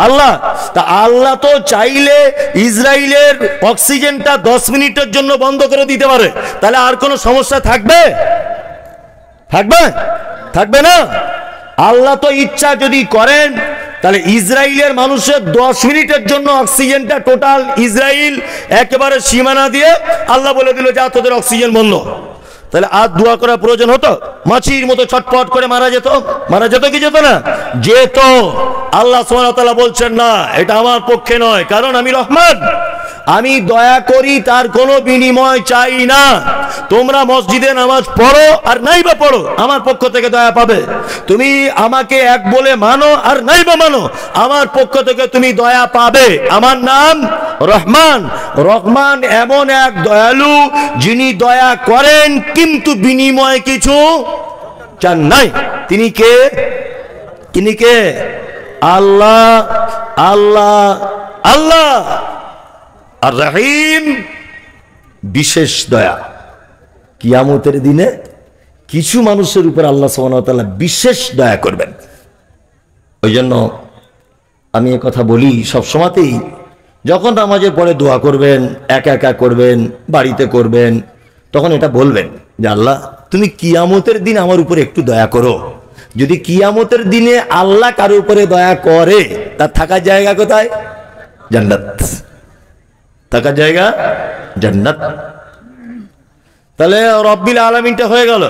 আল্লাহ। তা আল্লাহ তো চাইলে ইসরায়েলের অক্সিজেনটা 10 মিনিটের জন্য বন্ধ করে দিতে পারে, তাহলে আর কোনো সমস্যা থাকবে? থাকবে? থাকবে না। আল্লাহ তো ইচ্ছা যদি করেন তাহলে ইসরায়েলের মানুষের 10 মিনিটের জন্য অক্সিজেনটা টোটাল ইসরায়েল একেবারে সীমানা দিয়ে আল্লাহ বলে দিল যা তোদের অক্সিজেন বন্ধ। তাহলে আর দোয়া করার প্রয়োজন হতো? মাছির মতো ছটফট করে মারা যেত? মারা যেত কি যেত না? যেত। আল্লাহ সুবহানাহু ওয়া তাআলা বলছেন না, এটা আমার পক্ষে নয়, কারণ আমি রহমান, আমি দয়া করি, তার কোনো বিনিময় চাই না। তোমরা মসজিদে নামাজ পড়ো আর নাইবা পড়ো, আমার পক্ষ থেকে দয়া পাবে। তুমি আমাকে এক বলে মানো আর নাইবা মানো, আমার পক্ষ থেকে তুমি দয়া পাবে। আমার নাম রহমান। রহমান এমন এক দয়ালু যিনি দয়া করেন কিন্তু বিনিময় কিছু চান নাই। তিনি কে? তিনি কে? আল্লাহ। আল্লাহ আল্লাহ আর রহিম, বিশেষ দয়া। কিয়ামতের দিনে কিছু মানুষের উপর আল্লাহ সুবহানাহু ওয়া তাআলা বিশেষ দয়া করবেন। ওই জন্য আমি এ কথা বলি সবসময়তেই, যখন নামাজের পরে দোয়া করবেন, একা একা করবেন, বাড়িতে করবেন, তখন এটা বলবেন যে আল্লাহ তুমি কিয়ামতের দিন আমার উপরে একটু দয়া করো। যদি কিয়ামতের দিনে আল্লাহ কারো উপরে দয়া করে, তার থাকার জায়গা কোথায়? জান্নাত। থাকার জায়গা জান্নাত। তাহলে রব্বিল আলামিনটা হয়ে গেল,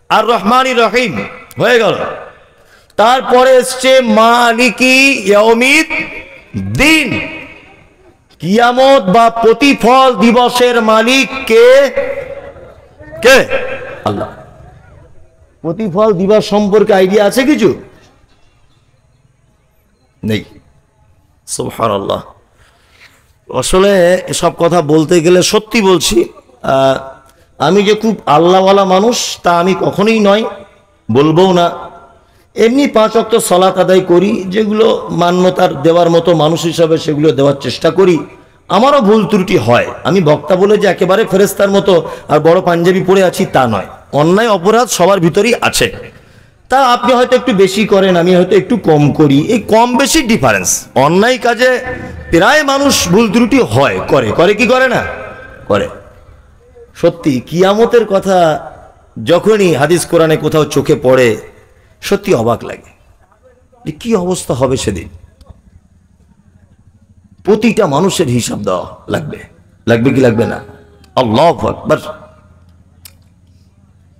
আর রহমানির রহিম হয়ে গেল। তারপরে এসছে মালিকি ইয়াউমিদ দিন। কিয়ামত বা প্রতিফল দিবসের মালিক কে? কে? আল্লাহ। প্রতিফল দিবস সম্পর্কে আইডিয়া আছে কিছু? নেই। সুবহানাল্লাহ। আসলে এসব কথা বলতে গেলে সত্যি বলছি, আমি যে খুব আল্লাহওয়ালা মানুষ তা আমি কখনোই নয়, বলবো না। এমনি 5 ওয়াক্ত সালাত আদায় করি, যেগুলো মান্যতার দেওয়ার মতো মানুষ হিসাবে সেগুলো দেওয়ার চেষ্টা করি। আমারও ভুল ত্রুটি হয়। আমি বক্তা বলে যে একেবারে ফেরেশতার মতো আর বড় পাঞ্জাবি পরে আছি তা নয়। অন্যায় অপরাধ সবার ভিতরেই আছে। তা আপনি হয়তো একটু বেশি করেন, আমি হয়তো একটু কম করি, এই কম বেশি ডিফারেন্স। অন্যায় কাজে প্রায় মানুষ ভুল ত্রুটি হয়, করে। করে কি করে না? করে। সত্যি কিয়ামতের কথা যখনই হাদিস কোরআনে কোথাও চোখে পড়ে, সত্যি অবাক লাগে যে কি অবস্থা হবে সেদিন। প্রতিটা মানুষের হিসাব দেওয়া লাগবে। লাগবে কি লাগবে না? আল্লাহু আকবার।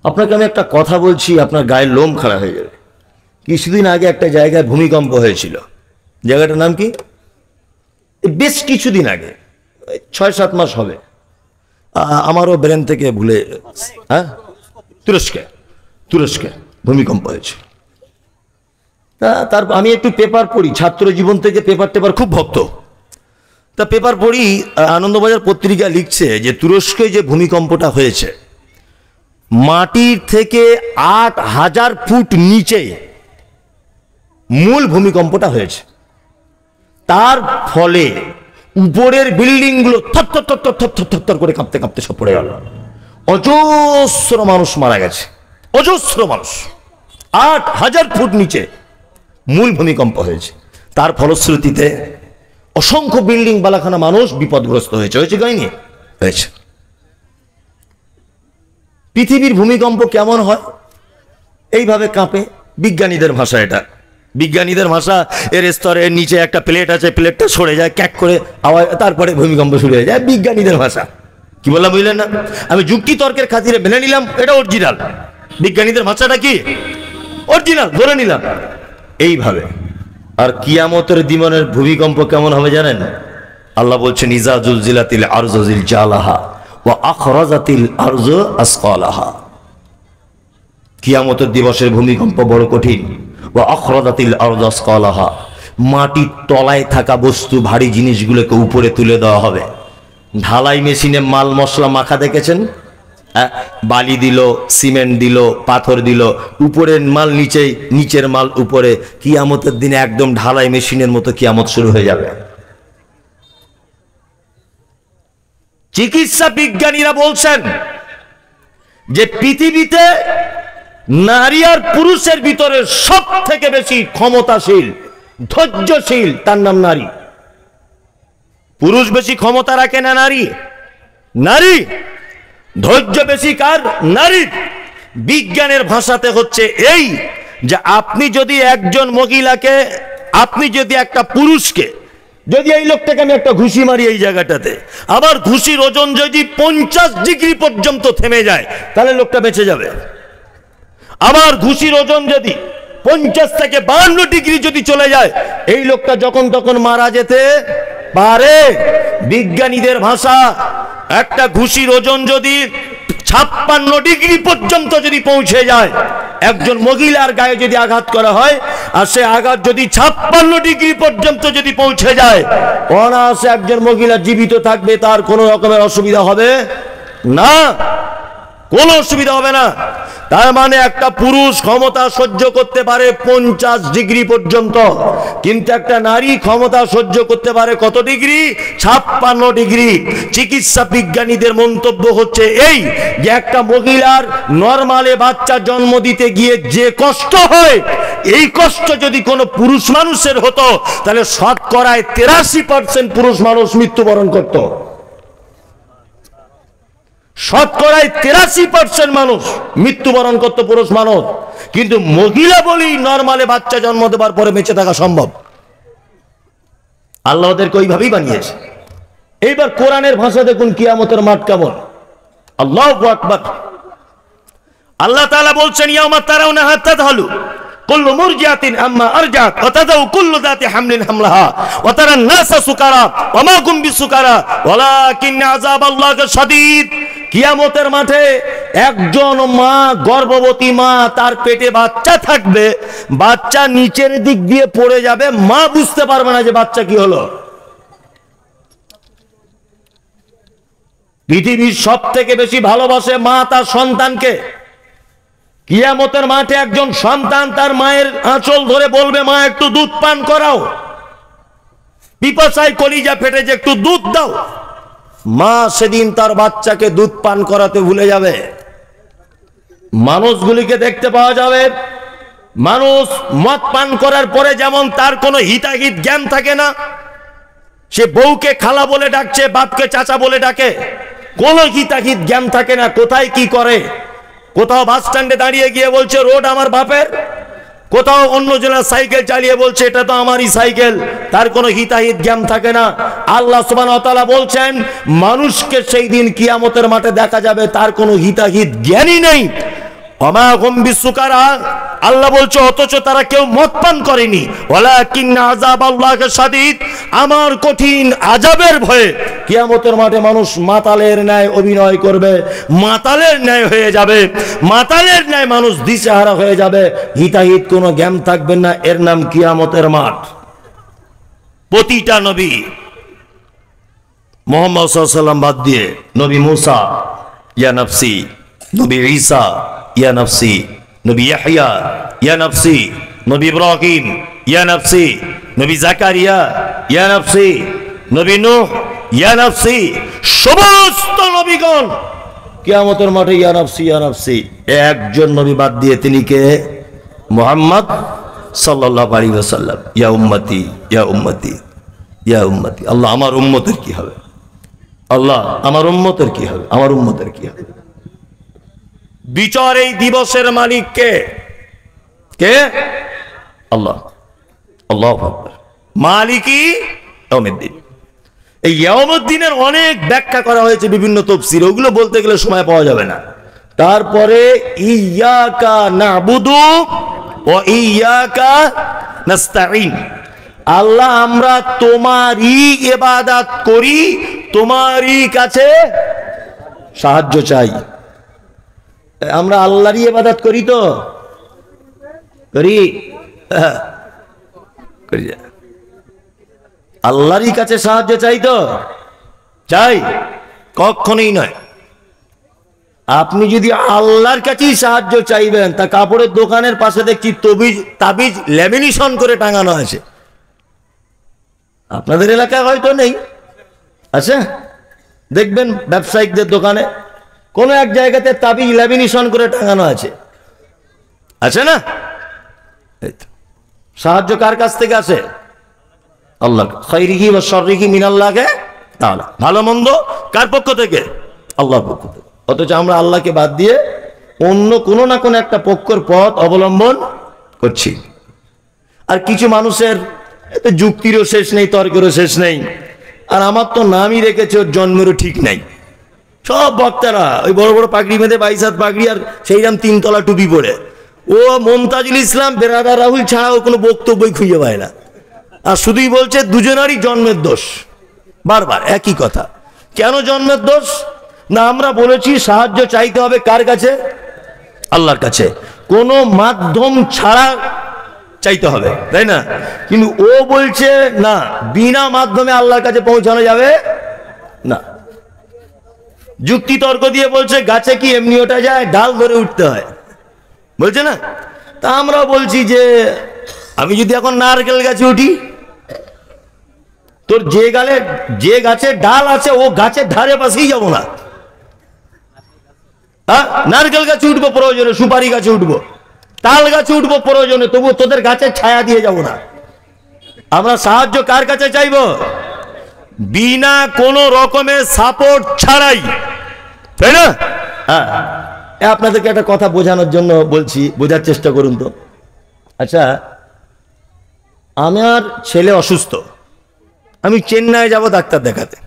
আপনাকে আমি একটা কথা বলছি, আপনার গায়ের লোম খাড়া হয়ে যাবে। কিছুদিন আগে একটা জায়গায় ভূমিকম্প হয়েছিল। জায়গাটার নাম কি? বেশ কিছুদিন আগে, 6-7 মাস হবে, আমারও ব্রেন থেকে ভুলে। হ্যাঁ, তুরস্কে ভূমিকম্প হয়েছে। তারপর আমি একটু পেপার পড়ি, ছাত্র জীবন থেকে পেপার টেপার খুব ভক্ত। তা পেপার পড়ি, আনন্দবাজার পত্রিকা লিখছে যে তুরস্কে যে ভূমিকম্পটা হয়েছে, মাটির থেকে 8000 ফুট নিচে মূল ভূমিকম্পটা হয়েছে। তার ফলে উপরের বিল্ডিং গুলো থর করে কাঁপতে কাঁপতে সব পড়ে গেল। অজস্র মানুষ মারা গেছে, অজস্র মানুষ। 8000 ফুট নিচে মূল ভূমিকম্প হয়েছে। তার ফলশ্রুতিতে অসংখ্য বিল্ডিং বালাখানা মানুষ বিপদগ্রস্ত হয়েছে। হয়েছে কাহিনী হয়েছে। পৃথিবীর ভূমিকম্প কেমন হয়? এইভাবে কাঁপে। বিজ্ঞানীদের ভাষা এটা, বিজ্ঞানীদের ভাষা। এর স্তরের নিচে একটা প্লেট আছে, প্লেটটা সরে যায় ক্যাক করে আওয়াজ, তারপরে ভূমিকম্প শুরু হয়ে যায়। বিজ্ঞানীদের ভাষা। কি বললাম বুঝলেন না? আমি যুক্তি তর্কের খাতিরে মেনে নিলাম এটা অরিজিনাল। বিজ্ঞানীদের ভাষাটা কি? অরিজিনাল ধরে নিলাম। এইভাবে। আর কিয়ামতের দিনের ভূমিকম্প কেমন হবে জানেন? আল্লাহ বলছেন ইজা জুলজিলাতিল আরজু জিলজালাহা ওয়া আখরাজাতিল আরজু আসকালাহা। কিয়ামতের দিবসের ভূমিকম্প বড় কঠিন। ওয়া আখরাজাতিল আরজু আসকালাহা, মাটির তলায় থাকা বস্তু, ভারী জিনিসগুলোকে উপরে তুলে দেওয়া হবে। ঢালাই মেশিনে মাল মশলা মাখা দেখেছেন? বালি দিল, সিমেন্ট দিল, পাথর দিল, উপরের মাল নিচে, নিচের মাল উপরে। কিয়ামতের দিনে একদম ঢালাই মেশিনের মতো কিয়ামত শুরু হয়ে যাবে। চিকিৎসা বিজ্ঞানীরা বলছেন যে পৃথিবীতে নারী আর পুরুষের ভিতরে সব থেকে বেশি ক্ষমতাশীল, ধৈর্যশীল তার নাম নারী। পুরুষ বেশি ক্ষমতা রাখে না নারী? নারী। ধৈর্য বেশি কার? নারী। বিজ্ঞানের ভাষাতে হচ্ছে এই যে আপনি যদি একজন মহিলাকে, আপনি যদি একটা পুরুষকে, যদি এই লোকটাকে আমি একটা ঘুষি মারি এই জায়গাটাতে, আবার ঘুষির ওজন যদি 50 ডিগ্রি পর্যন্ত থেমে যায় তাহলে লোকটা বেঁচে যাবে। আবার ঘুষির ওজন যদি 50 থেকে 52 ডিগ্রি যদি চলে যায় এই লোকটা যখন তখন মারা যেতে পারে। বিজ্ঞানীদের ভাষা, একটা ঘুষির ওজন যদি 56 ডিগ্রি পর্যন্ত যদি পৌঁছে যায়, একজন মহিলার গায়ে যদি আঘাত করা হয় আর সে আঘাত যদি 56 ডিগ্রি পর্যন্ত যদি পৌঁছে যায়, অনায়াসে একজন মহিলা জীবিত থাকবে, তার কোনো রকমের অসুবিধা হবে না, কোনো অসুবিধা হবে না। তার মানে একটা পুরুষ ক্ষমতা সহ্য করতে পারে 50 ডিগ্রি পর্যন্ত, কিন্তু একটা নারী ক্ষমতা সহ্য করতে পারে কত ডিগ্রি? 56 ডিগ্রি। চিকিৎসা বিজ্ঞানীদের মন্তব্য হচ্ছে এই যে একটা মহিলার নরমালে বাচ্চা জন্ম দিতে গিয়ে যে কষ্ট হয়, এই কষ্ট যদি কোনো পুরুষ মানুষের হতো তাহলে শতকরায় 83% পুরুষ মানুষ মৃত্যুবরণ করত। শতকরায় 83% মানুষ মৃত্যুবরণ করত পুরুষ মানুষ, কিন্তু মহিলা বলেই নরমালে বাচ্চা জন্ম দেবার পরে বেঁচে থাকা সম্ভব। আল্লাহ ওদেরকে ওইভাবেই বানিয়েছে। এইবার কোরআনের ভাষা দেখুন কিয়ামতের মাঠ কেমন। আল্লাহু আকবার। আল্লাহ তাআলা বলছেন ইয়াউমা তারাউনাহা তাযহালু কুল্লু মুরজিআতিন আম্মা আরজাত ওয়া তাযাউ কুল্লু যাতি হামলিন হামলাহা ওয়া তারান নাসা সুকারা ওয়া মা হুম বিসুকারা ওয়ালাকিন আযাবাল্লাহি শাদীদ। কিয়ামতের মাঠে একজন মা, গর্ভবতী মা, তার পেটে বাচ্চা থাকবে, বাচ্চা নিচের দিক দিয়ে পড়ে যাবে, মা বুঝতে পারবে না যে বাচ্চা কি হলো। পৃথিবীর সব থেকে বেশি ভালোবাসে মা তার সন্তানকে। কিয়ামতের মাঠে একজন সন্তান তার মায়ের আঁচল ধরে বলবে, মা একটু দুধ পান করাও, পিপাসায় কলিজা ফেটেছে, একটু দুধ দাও। মা সেদিন তার বাচ্চাকে দুধ পান করাতে ভুলে যাবে। মানুষগুলিকে দেখতে পাওয়া যাবে, মানুষ মদ পান করার পরে যেমন তার কোনো হিতাহিত জ্ঞান থাকে না, সে বউকে খালা বলে ডাকছে, বাপকে চাচা বলে ডাকে, কোনো হিতাহিত জ্ঞান থাকে না, কোথায় কি করে। কোথাও বাস স্ট্যান্ডে দাঁড়িয়ে গিয়ে বলছে রোড আমার বাপের, কোথাও অন্য জনের সাইকেল চালিয়ে বলছে এটা তো আমারই সাইকেল, তার কোনো হিতাহিত জ্ঞান থাকে না। আল্লাহ সুবহানাহু ওয়া তাআলা বলছেন মানুষকে সেই দিন কিয়ামতের মাঠে দেখা যাবে তার কোনো হিতাহিত জ্ঞানই নেই। ওমা হুম বিসুকারা, আল্লাহ বলছে অথচ তারা কেউ মদ পান করেনি। ওয়ালাকিন্না আযাবাল্লাহি শাদীদ, আমার কঠিন আযাবের ভয়ে কিয়ামতের মাঠে মানুষ মাতালের ন্যায় অভিনয় করবে, মাতালের ন্যায় হয়ে যাবে, মাতালের ন্যায় মানুষ দিশেহারা হয়ে যাবে, হিতাহিত কোনো জ্ঞান থাকবে না। এর নাম কিয়ামতের মাঠ। প্রতিটা নবী, মুহাম্মদ সাল্লাল্লাহু আলাইহি ওয়াসাল্লাম বাদ দিয়ে, নবী মুসা ইয়া নফসি, নবী ঈসা ইয়া নফসি, নবী ইয়াহইয়া ইয়া নফসি, নবী ইব্রাহিম ইয়া নফসি, নবী জাকারিয়া ইয়া নফসি, নবী নূহ ইয়া নফসি, সমস্ত নবীগণ কিয়ামতের মাঠে ইয়া নফসি ইয়া নফসি। একজন নবী বাদ দিয়ে, তিনি কে? মুহাম্মদ সাল্লাল্লাহু আলাইহি ওয়াসাল্লাম। ইয়া উম্মতি ইয়া উম্মতি ইয়া উম্মতি। আল্লাহ আমার উম্মতের কি হবে? আল্লাহ আমার উম্মতের কি হবে? আমার উম্মতের কি হবে? বিচার এই দিবসের মালিক কে? কে? আল্লাহ। আল্লাহু আকবার। মালিকি ইয়াউমিদ্দিন। এই ইয়াউমিদ্দিনের অনেক ব্যাখ্যা করা হয়েছে বিভিন্ন তাফসীরে, ওগুলো বলতে গেলে সময় পাওয়া যাবে না। তারপরে ইয়্যাকা না'বুদু ওয়া ইয়্যাকা নাস্তাঈন, আল্লাহ আমরা তোমারই ইবাদত করি, তোমারই কাছে সাহায্য চাই। আমরা আল্লাহরই ইবাদত করি তো করি, আল্লাহরই কাছে সাহায্য চাই তো চাই? কখনোই নয়। আপনি যদি আল্লাহর কাছেই সাহায্য চাইবেন, তা কাপড়ের দোকানের পাশে দেখছি তাবিজ ল্যামিনেশন করে টাঙানো আছে। আপনাদের এলাকায় হয়তো নেই, আচ্ছা দেখবেন ব্যবসায়িকদের দোকানে কোনো এক জায়গাতে তাবিজ ল্যামিনেশন করে টাঙানো আছে, আছে না? সাহায্য কার কাছ থেকে আসে? আল্লাহ। খাইরিহি ওয়া শাররিহি মিনাল্লাহি তাআলা। ভালো মন্দ কার পক্ষ থেকে? আল্লাহর পক্ষ থেকে। অথচ আমরা আল্লাহকে বাদ দিয়ে অন্য কোনো না কোনো একটা পক্ষের পথ অবলম্বন করছি। আর কিছু মানুষের এতে যুক্তিরও শেষ নেই, তর্কেরও শেষ নেই। আর আমার তো নামই রেখেছে ওর জন্মেরও ঠিক নাই। সব বক্তারা ওই বড় বড় পাগড়ি বেঁধে, 22 হাত পাগড়ি আর সেইরাম 3 তলা টুপি পরে, ও মুমতাজুল ইসলাম বেরাদার রাহুল ছাড়া ও কোনো বক্তব্যই খুঁজে পায় না। আর শুধুই বলছে দুজনারই জন্মের দোষ, বারবার একই কথা। কেন জন্মের দোষ? না, আমরা বলেছি সাহায্য চাইতে হবে কার কাছে? আল্লাহর কাছে, কোনো মাধ্যম ছাড়া চাইতে হবে, তাই না? কিন্তু ও বলছে না, বিনা মাধ্যমে আল্লাহর কাছে পৌঁছানো যাবে না। যুক্তি তর্ক দিয়ে বলছে গাছে কি এমনি ওঠা যায়, ডাল ধরে উঠতে হয়, বলছে না? তা আমরা বলছি যে আমি যদি এখন নারকেল গাছে উঠি, তোর যে গাছে ডাল আছে ও গাছের ধারে পাশেই যাবো না। হ্যাঁ, নারকেল গাছে উঠবো প্রয়োজনে, সুপারি গাছে উঠবো, তাল গাছে উঠবো প্রয়োজনে, তবু তোদের গাছের ছায়া দিয়ে যাব না। আমরা সাহায্য কার কাছে চাইব? বিনা কোনো রকমের সাপোর্ট ছাড়াই, তাই না? হ্যাঁ, আপনাদেরকে একটা কথা বোঝানোর জন্য বলছি, বোঝার চেষ্টা করুন তো। আচ্ছা, আমার ছেলে অসুস্থ, আমি চেন্নাই যাব ডাক্তার দেখাতে।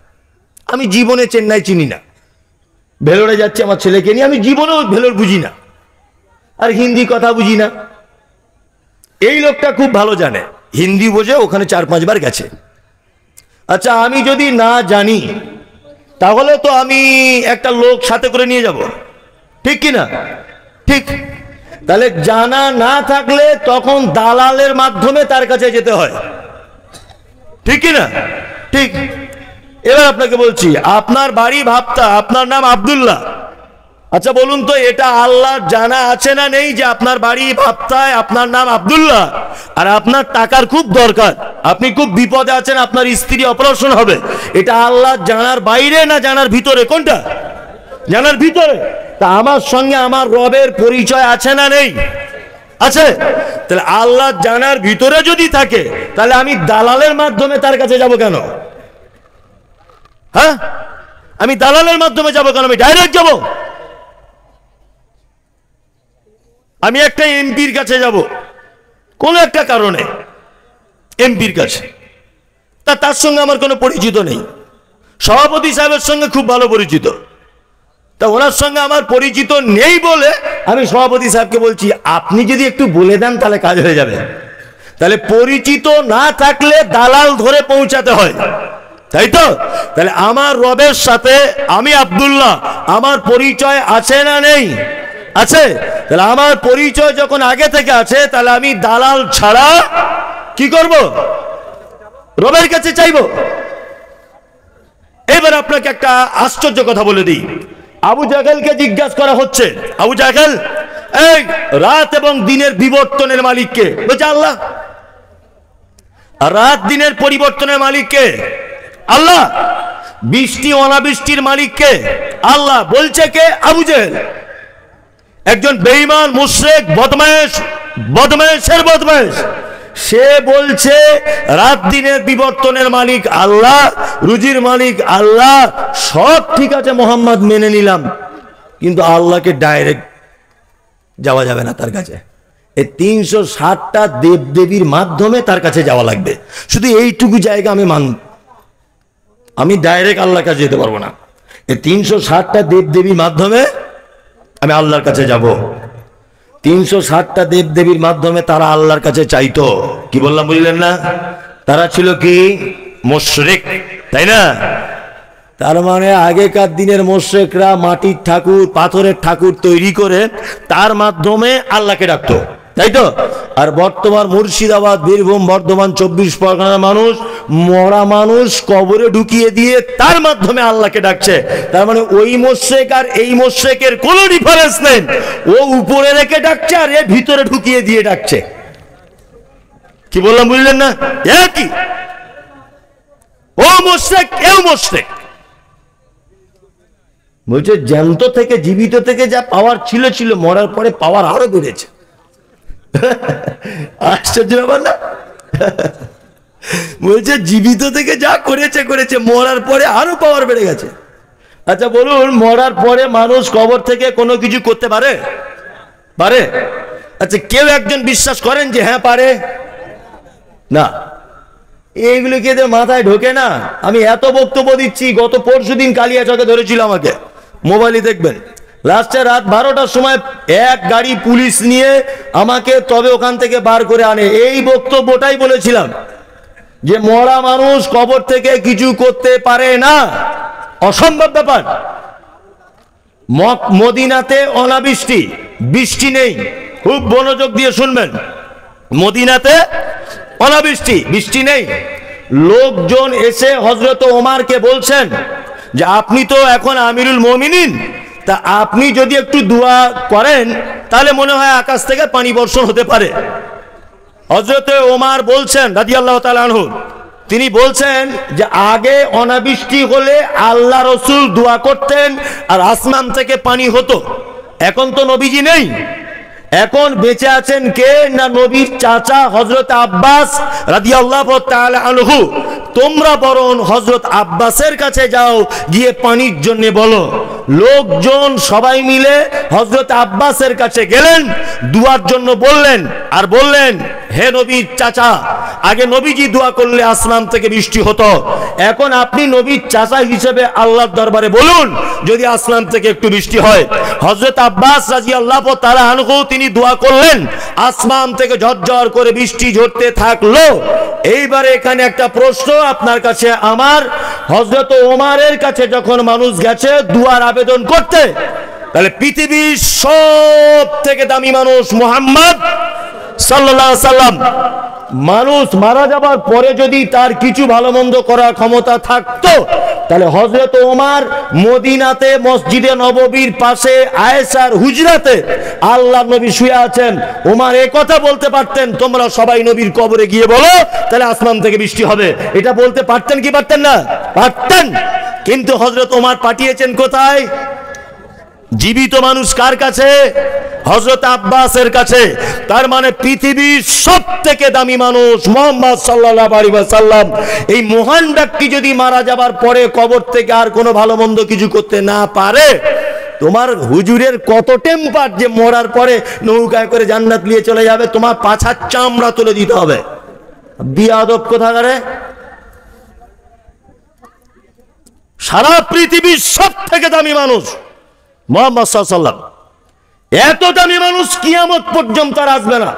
আমি জীবনে চেন্নাই চিনি না, ভেলোরে যাচ্ছে আমার ছেলেকে নিয়ে, আমি জীবনেও ভেলোর বুঝি না, আর হিন্দি কথা বুঝি না। এই লোকটা খুব ভালো জানে, হিন্দি বোঝে, ওখানে 4-5 বার গেছে। আচ্ছা, আমি যদি না জানি তাহলে তো আমি একটা লোক সাথে করে নিয়ে যাব, ঠিক কি না? ঠিক। তাহলে জানা না থাকলে তখন দালালের মাধ্যমে তার কাছে যেতে হয়, ঠিক কি না? ঠিক। এবার আপনাকে বলছি, আপনার বাড়ি ভাবতা, আপনার নাম আব্দুল্লাহ। আচ্ছা বলুন তো, এটা আল্লাহর জানা আছে না নেই যে আপনার বাড়ি ভাবতায়, আপনার নাম আব্দুল্লাহ, আর আপনার টাকার খুব দরকার, আপনি খুব বিপদে আছেন, আপনার স্ত্রী অপারেশন হবে, এটা আল্লাহর জানার বাইরে না জানার ভিতরে? কোনটা? জানার ভিতরে। তা আমার সঙ্গে আমার রবের পরিচয় আছে না নেই? আছে। তাহলে আল্লাহ জানার ভিতরে যদি থাকে, তাহলে আমি দালালের মাধ্যমে তার কাছে যাব কেন? হ্যাঁ, আমি দালালের মাধ্যমে যাব কেন? আমি ডাইরেক্ট যাব। আমি একটা এমপির কাছে যাব কোনো একটা কারণে, এমপির কাছে, তার সঙ্গে আমার কোনো পরিচিত নেই। সভাপতি সাহেবের সঙ্গে খুব ভালো পরিচিত, তা ওনার সঙ্গে আমার পরিচিত নেই বলে আমি সভাপতি সাহেবকে বলছি আপনি যদি একটু বলে দেন তাহলে কাজ হয়ে যাবে। তাহলে পরিচিত না থাকলে দালাল ধরে পৌঁছাতে হয়, তাই তো? তাহলে আমার রবের সাথে আমি আব্দুল্লাহ, আমার পরিচয় আছে না নেই? আছে। তাহলে আমার পরিচয় যখন আগে থেকে আছে, তাহলে আমি দালাল ছাড়া কি করব? রবের কাছে চাইব। এবার আপনাকে একটা আশ্চর্য কথা বলে দিই। আবু জাহেলকে জিজ্ঞাসা করা হচ্ছে, আবু জাহেল, এই রাত এবং দিনের বিবর্তনের মালিক কে? বলছে আল্লাহ। রাত দিনের পরিবর্তনের মালিক কে? আল্লাহ। বৃষ্টি অনাবৃষ্টির মালিক কে? আল্লাহ। বলছে কে? আবু জাহেল। একজন বেঈমান, মুশরিক, বদমায়েশের বদমায়েশ, সে বলছে রাত দিনের বিবর্তনের মালিক আল্লাহ, রুজির মালিক আল্লাহ, সব ঠিক আছে, মোহাম্মদ মেনে নিলাম, কিন্তু আল্লাহকে ডাইরেক্ট যাওয়া যাবে না তার কাছে। এই 360টা দেবদেবীর মাধ্যমে তার কাছে যাওয়া লাগবে। শুধু এইটুকু জায়গা আমি মানব, আমি ডাইরেক্ট আল্লাহর কাছে যেতে পারবো না। এই 360টা দেবদেবীর মাধ্যমে আমি আল্লাহর কাছে যাব। 360টা দেবদেবীর মাধ্যমে তারা আল্লাহর কাছে চাইতো। কি বললাম বুঝলেন না? তারা ছিল কি? মুশরিক, তাই না? তার মানে আগেকার দিনের মুশরিকরা মাটির ঠাকুর, পাথরের ঠাকুর তৈরি করে তার মাধ্যমে আল্লাহকে ডাকতো। তাই তো? আর বর্তমান মুর্শিদাবাদ, বীরভূম, বর্ধমান, 24 পরগনার মানুষ মরা মানুষ কবরে ঢুকিয়ে দিয়ে তার মাধ্যমে আল্লাহকে ডাকছে। তার মানে ওই মোশরেক আর এই মোশরেকের কোনো ডিফারেন্স নেই। ও উপরে রেখে ডাকছে আর এ ভিতরে ঢুকিয়ে দিয়ে ডাকছে। কি বললাম বুঝলেন না? একই, ও মোশরেক এও মোশরেক। বলছে জ্যান্ত থেকে, জীবিত থেকে যা পাওয়ার ছিল ছিল, মরার পরে পাওয়ার আরো বেড়েছে। আশ্চর্য ব্যাপার না? বলছে জীবিত থেকে যা করেছে করেছে, মরার পরে আরো পাওয়ার বেড়ে গেছে। আচ্ছা বলুন, মরার পরে মানুষ কবর থেকে কোনো কিছু করতে পারে? পারে? আচ্ছা কেউ একজন বিশ্বাস করেন যে হ্যাঁ পারে? না, এইগুলো কি মাথায় ঢোকে না? আমি এত বক্তব্য দিচ্ছি, গত পরশুদিন কালিয়াচকে ধরেছিল আমাকে, মোবাইলে দেখবেন। লাস্টে রাত 12টার সময় এক গাড়ি পুলিশ নিয়ে আমাকে তবে ওখান থেকে বার করে আনে। এই বক্তব্যটাই বলেছিলাম যে মরা মানুষ কবর থেকে কিছু করতে পারে না, অসম্ভব ব্যাপার। মদিনাতে অনাবৃষ্টি, বৃষ্টি নেই, খুব মনোযোগ দিয়ে শুনবেন। মদিনাতে অনাবৃষ্টি, বৃষ্টি নেই। লোকজন এসে হযরত ওমরকে বলছেন যে আপনি তো এখন আমিরুল মুমিনিন, তা আপনি যদি একটু দোয়া করেন তাহলে মনে হয় আকাশ থেকে পানি বর্ষণ হতে পারে। হযরত ওমর বলছেন রাদিয়াল্লাহু তাআলা আনহু, তিনি বলছেন যে আগে অনাবৃষ্টি হলে আল্লাহ রসুল দোয়া করতেন আর আসমান থেকে পানি হতো। এখন তো নবীজি নেই, এখন বেঁচে আছেন কে না নবীর চাচা হযরত আব্বাস রাদিয়াল্লাহু তাআলা আনহু। তোমরা বরং হযরত আব্বাসের কাছে যাও, গিয়ে পানির জন্য বলো। লোকজন সবাই মিলে হযরত আব্বাসের কাছে গেলেন, দুয়ার জন্য বললেন আর বললেন, হে নবীর চাচা, আগে নবীজি দোয়া করলে আসমান থেকে বৃষ্টি হতো, এখন আপনি নবীর চাচা হিসেবে আল্লাহর দরবারে বলুন যদি আসমান থেকে একটু বৃষ্টি হয়। হযরত আব্বাস রাদিয়াল্লাহু তাআলা আনহু তিনি দোয়া করলেন, আসমান থেকে ঝরঝর করে বৃষ্টি ঝরতে থাকলো। এইবারে এখানে একটা প্রশ্ন আপনার কাছে আমার, হযরত ওমরের কাছে যখন মানুষ গেছে দুয়ার আবেদন করতে, তাহলে পৃথিবীর সব থেকে দামি মানুষ মুহাম্মদ সাল্লাল্লাহু আলাইহি সাল্লাম, মানুষ মারা যাবার পরে যদি তার কিছু ভালো মন্দ করার ক্ষমতা থাকতো, তাহলে হযরত ওমর মদিনাতে মসজিদে নববীর পাশে আয়েশার হুজরাতে আল্লাহ নবী শুয়ে আছেন, ওমর এই কথা বলতে পারতেন, তোমরা সবাই নবীর কবরে গিয়ে বলো তাহলে আসমান থেকে বৃষ্টি হবে। এটা বলতে পারতেন কি পারতেন না? পারতেন। কিন্তু হযরত ওমর পাঠিয়েছেন কোথায়? জীবিত মানুষ কার কাছে? হযরত আব্বাসের কাছে। তার মানে পৃথিবীর সব থেকে দামি মানুষ মুহাম্মদ সাল্লাল্লাহু আলাইহি ওয়াসাল্লাম, এই মহান ব্যক্তি যদি মারা যাবার পরে কবর থেকে আর কোনো ভালো মন্দ কিছু করতে না পারে, তোমার হুজুরের কত টেম্পার যে মরার পরে নৌকায় করে জান্নাত নিয়ে চলে যাবে, তোমার পাছার চামড়া তুলে দিতে হবে। বিয়াদব কোথাকারে। সারা পৃথিবীর সব থেকে দামি মানুষ মুহাম্মদ সাল্লাল্লাহু আলাইহি ওয়াসাল্লাম, এত দামি মানুষ কিয়ামত পর্যন্ত আর আসবে না।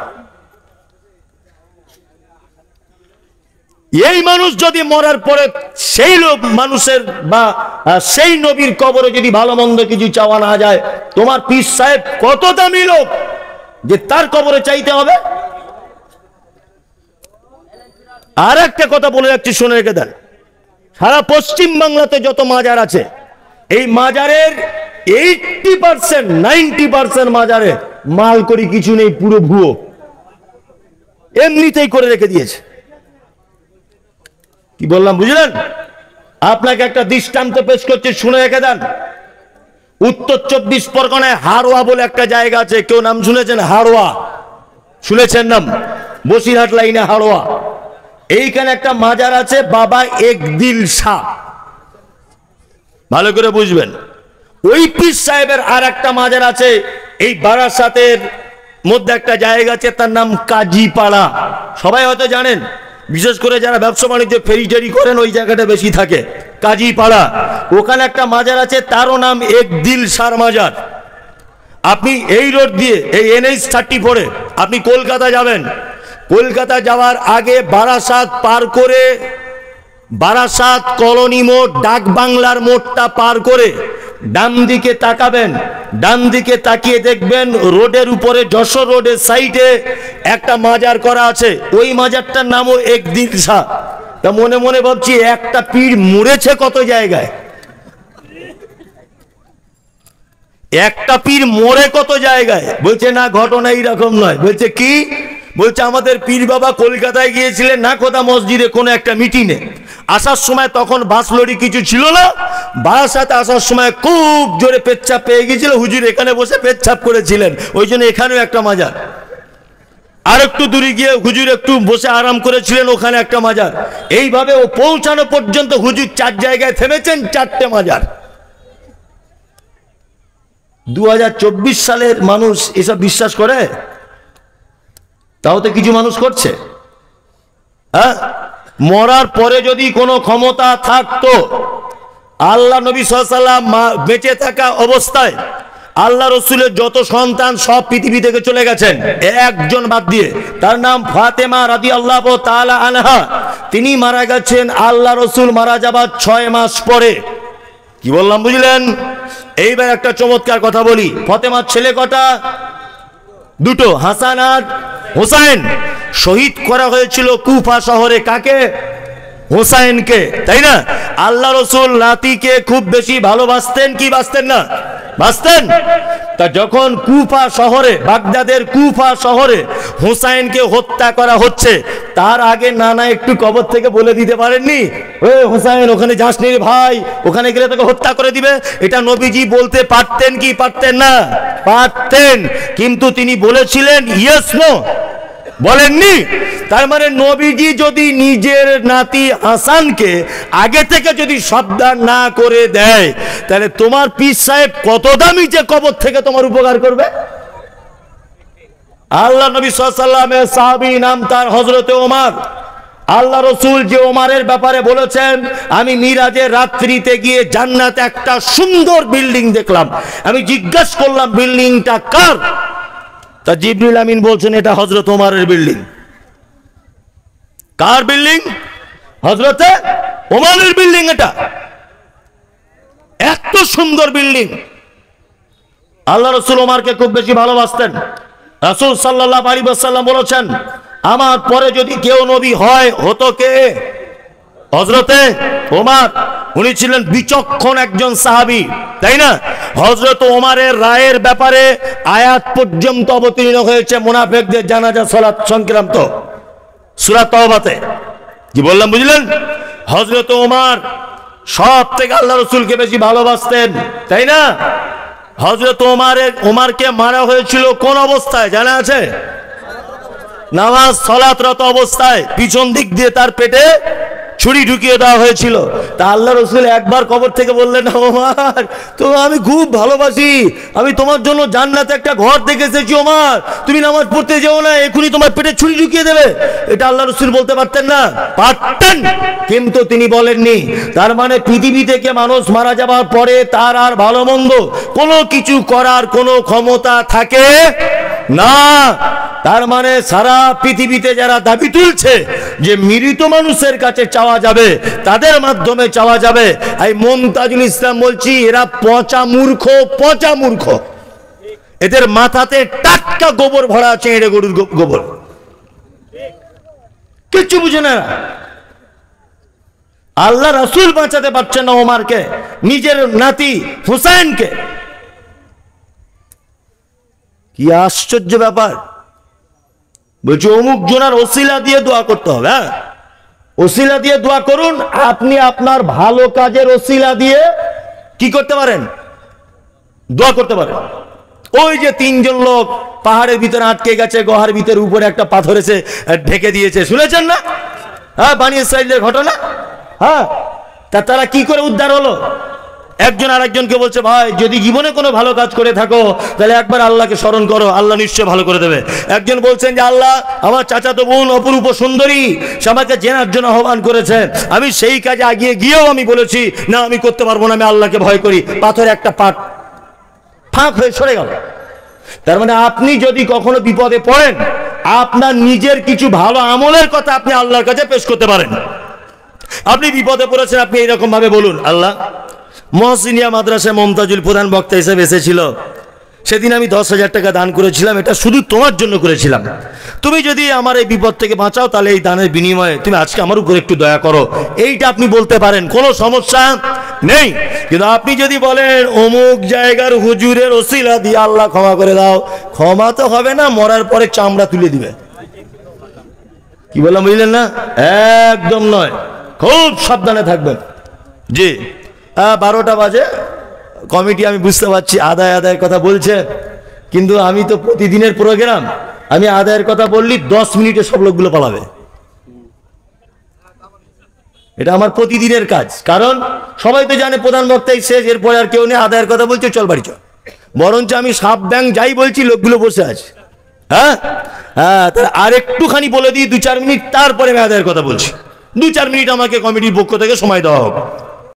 এই মানুষ যদি মরার পরে সেই মানুষের বা সেই নবীর কবরে যদি ভালো মন্দ কিছু চাওয়া না যায়, তোমার পীর সাহেব কত দামি লোক যে তার কবরে চাইতে হবে। আর একটা কথা বলে যাচ্ছি, শুনে রেখে দেন। সারা পশ্চিম বাংলাতে যত মাজার আছে, এই মাজারের 80% 90% মাজারে মাল করি কিছু নেই, পুরো ভুয়ো, এমনিতেই করে রেখে দিয়েছে। কি বললাম বুঝলেন? আপনাকে একটা দৃষ্টান্ত পেশ করছি, শুনে রেখে দেন। উত্তর 24 পরগনায় হাড়োয়া বলে একটা জায়গা আছে, কেউ নাম শুনেছেন? হাড়োয়া শুনেছেন নাম? বসিরহাট লাইনে হাড়োয়া। এইখানে একটা মাজার আছে বাবা একদিল শাহ, ভালো করে বুঝবেন। ওই পীর সাহেবের আর একটা মাজার আছে এই বারাসাতের মধ্যে একটা জায়গা আছে, তার নাম কাজীপাড়া। সবাই হয়তো জানেন, বিশেষ করে যারা ব্যবসা বাণিজ্য ফেরি টেরি করেন ওই জায়গাটা বেশি থাকে, কাজীপাড়া। ওখানে একটা মাজার আছে, তারও নাম একদিল শাহ মাজার। আপনি এই রোড দিয়ে, এই NH 34-এ আপনি কলকাতা যাবেন, কলকাতা যাওয়ার আগে বারাসাত পার করে, বারাসাত কলোনি মোড়, ডাক বাংলার মোড়টা পার করে ডান দিকে তাকাবেন, ডান দিকে তাকিয়ে দেখবেন রোডের উপরে, যশোর রোডের সাইডে একটা মাজার করা আছে। ওই মাজারটার নামও একদিন শাহ। তা মনে মনে ভাবছি একটা পীর মরেছে কত জায়গায়, একটা পীর মরে কত জায়গায়। বলছে না, ঘটনা এইরকম নয়। বলছে কি? বলছে আমাদের পীর বাবা কলকাতায় গিয়েছিলেন নাখোদা মসজিদে কোনো একটা মিটিংয়ে। আসার সময় তখন বাস লরি কিছু ছিল না, বারাসাতে আসার সময় খুব জোরে পেচ্ছাপ পেয়ে গিয়েছিল। হুজুর এখানে বসে পেচ্ছাপ করেছিলেন, ওই জন্য এখানেও একটা মাজার। আর একটু দূরে গিয়ে হুজুর একটু বসে আরাম করেছিলেন, ওখানে একটা মাজার। এইভাবে ও পৌঁছানো পর্যন্ত হুজুর 4 জায়গায় থেমেছেন, 4টে মাজার। 2024 সালের মানুষ এসব বিশ্বাস করে? তাও তো কিছু মানুষ করছে। হ্যাঁ, মরার পরে যদি কোনো ক্ষমতা থাকতো, আল্লাহ নবী সাল্লাল্লাহু আলাইহি ওয়াসাল্লাম বেঁচে থাকা অবস্থায় আল্লাহ রসুলের যত সন্তান সব পৃথিবী থেকে চলে গেছেন, একজন বাদ দিয়ে, তার নাম ফাতেমা রাদিয়াল্লাহু তাআলা আনহা। তিনি মারা গেছেন আল্লাহ রসুল মারা যাবার 6 মাস পরে। কি বললাম বুঝলেন? এইবার একটা চমৎকার কথা বলি। ফাতেমার ছেলে কটা? 2, হাসান আর হোসাইন। শহীদ করা হয়েছিল কুফা শহরে। কাকে? হোসাইনকে, তাই না? আল্লাহ রসুল নাতিকে খুব বেশি ভালোবাসতেন কি বাসতেন না? বাসতেন। তা যখন কুফা শহরে, বাগদাদের কুফা শহরে হোসাইনকে হত্যা করা হচ্ছে, তার আগে নানা একটু কবর থেকে বলে দিতে পারেননি, ওই হোসাইন ওখানে যাস নি রে ভাই, ওখানে গেলে তোকে হত্যা করে দিবে? এটা নবীজি বলতে পারতেন কি পারতেন না? পারতেন। কিন্তু তিনি বলেছিলেন ইয়েস নো, বলেননি। তার মানে নবীজি যদি নিজের নাতি হাসানকে আগে থেকে যদি সাবধান না করে দেয়, তাহলে তোমার পীর সাহেব কত দামি যে কবর থেকে তোমার উপকার করবে। আল্লাহ নবী সাল্লাল্লাহু আলাইহি ওয়াসাল্লামের সাহাবী নাম তার হযরতে ওমর। আল্লাহ রসুল যে ওমরের ব্যাপারে বলেছেন, আমি মিরাজের রাত্রিতে গিয়ে জান্নাতে একটা সুন্দর বিল্ডিং দেখলাম। আমি জিজ্ঞাসা করলাম বিল্ডিংটা কার? তা জিবরিল আমিন বলছেন এটা হযরত ওমরের বিল্ডিং। কার বিল্ডিং? হযরতে ওমরের বিল্ডিং। এটা এত সুন্দর বিল্ডিং। আল্লাহ রসুল ওমরকে খুব বেশি ভালোবাসতেন। রাসূল সাল্লাল্লাহু আলাইহি ওয়াসাল্লাম বলেছেন, আমার পরে যদি কেউ নবী হয় হতো কে? হযরতে ওমর। উনি ছিলেন বিচক্ষণ একজন সাহাবী, তাই না? হযরত ওমরের রায়ের ব্যাপারে আয়াত পর্যন্ত অবতীর্ণ হয়েছে মুনাফিকদের জানাজা সালাত সংক্রান্ত সূরা তাওবাতে। কি বললাম বুঝলেন? হযরত ওমর সব থেকে আল্লাহ রাসূলকে বেশি ভালোবাসতেন, তাই না? হযরত ওমরকে মারা হয়েছিল কোন অবস্থায় জানা আছে? নামাজ সালাতরত অবস্থায় পিছন দিক দিয়ে তার পেটে ছুরি ঢুকিয়ে দেওয়া হয়েছিল। তা আল্লাহ রসুল একবার কবর থেকে বললেন, ওমর তো আমি খুব ভালোবাসি, আমি তোমার জন্য জান্নাতে একটা ঘর দেখে এসেছি, ওমর তুমি নামাজ পড়তে যেও না, এখনই তোমার পেটে ছুরি ঢুকিয়ে দেবে। এটা আল্লাহ রসুল বলতে পারতেন না? পারতেন, কিন্তু তিনি বলেননি। তার মানে পৃথিবী থেকে মানুষ মারা যাবার পরে তার আর ভালো মন্দ কোনো কিছু করার কোনো ক্ষমতা থাকে না। তার মানে সারা পৃথিবীতে যারা দাবি তুলছে যে মৃত মানুষের কাছে চাওয়া যাবে, তাদের মাধ্যমে চাওয়া যাবে, এই মুমতাজুল ইসলাম বলছি এরা পচা মূর্খ, পচা মূর্খ। এদের মাথাতে টাটকা গোবর ভরা আছে, এড়ে গরুর গোবর, কিচ্ছু বুঝে না। আল্লাহ রাসূল বাঁচাতে পারছেন না ওমরকে, নিজের নাতি হুসাইনকে। কি আশ্চর্য ব্যাপার। বলছি অমুক জনার ওসিলা দিয়ে দোয়া করতে হবে। হ্যাঁ, ওসিলা দিয়ে দোয়া করুন। আপনি আপনার ভালো কাজের ওসিলা দিয়ে কি করতে পারেন? দোয়া করতে পারেন। ওই যে 3 জন লোক পাহাড়ের ভিতরে আটকে গেছে, গুহার ভিতরে উপরে একটা পাথর এসে ঢেকে দিয়েছে, শুনেছেন না? হ্যাঁ, বানি ইসরাইলের ঘটনা। হ্যাঁ, তা তারা কি করে উদ্ধার হলো? একজন আরেকজনকে বলছে, ভাই যদি জীবনে কোনো ভালো কাজ করে থাকো তাহলে একবার আল্লাহকে স্মরণ করো, আল্লাহ নিশ্চয় ভালো করে দেবে। একজন বলছেন যে আল্লাহ আমার চাচাতো বোন অপরূপ সুন্দরী, সে আমাকে জেনার জন্য আহ্বান করেছে, আমি সেই কাজে এগিয়ে গিয়েও আমি বলেছি না আমি করতে পারবো না, আমি আল্লাহকে ভয় করি। পাথরে একটা পাট ফাঁক হয়ে সরে গেল। তার মানে আপনি যদি কখনো বিপদে পড়েন, আপনার নিজের কিছু ভালো আমলের কথা আপনি আল্লাহর কাছে পেশ করতে পারেন। আপনি বিপদে পড়েছেন, আপনি এইরকম ভাবে বলুন, আল্লাহ মহসিনিয়া মাদ্রাসায় মমতাজুল প্রধান বক্তা হিসেবে এসেছিল, সেদিন আমি 10,000 টাকা দান করেছিলাম। এটা শুধু তোমার জন্য করেছিলাম। তুমি যদি আমার এই বিপদ থেকে বাঁচাও, তাহলে এই দানের বিনিময়ে তুমি আজকে আমার উপর একটু দয়া করো, এইটা আপনি বলতে পারেন, কোনো সমস্যা নেই। কিন্তু আপনি যদি বলেন অমুক জায়গার হুজুরের ওসিলা দিয়ে আল্লাহ ক্ষমা করে দাও, ক্ষমা তো হবে না, মরার পরে চামড়া তুলে দিবে। কি বললাম বুঝলেন না? একদম নয়, খুব সাবধানে থাকবেন। জি, 12টা বাজে, কমিটি আমি বুঝতে পারছি আদায়ের কথা বলছে, কিন্তু আমি তো প্রতিদিনের প্রোগ্রাম, আমি আদায়ের কথা বললি 10 মিনিটে সব লোকগুলো পালাবে। এটা আমার প্রতিদিনের কাজ, কারণ সবাই তো জানে প্রধান বক্তাই শেষ, এরপরে আর কেউ নেই, আদায়ের কথা বলছে, চল বাড়ি চল। বরঞ্চ আমি সাপ ব্যাং যাই বলছি, লোকগুলো বসে আছে। হ্যাঁ হ্যাঁ, তাহলে আর একটুখানি বলে দিই 2-4 মিনিট, তারপরে আমি আদায়ের কথা বলছি। 2-4 মিনিট আমাকে কমিটির পক্ষ থেকে সময় দেওয়া হোক।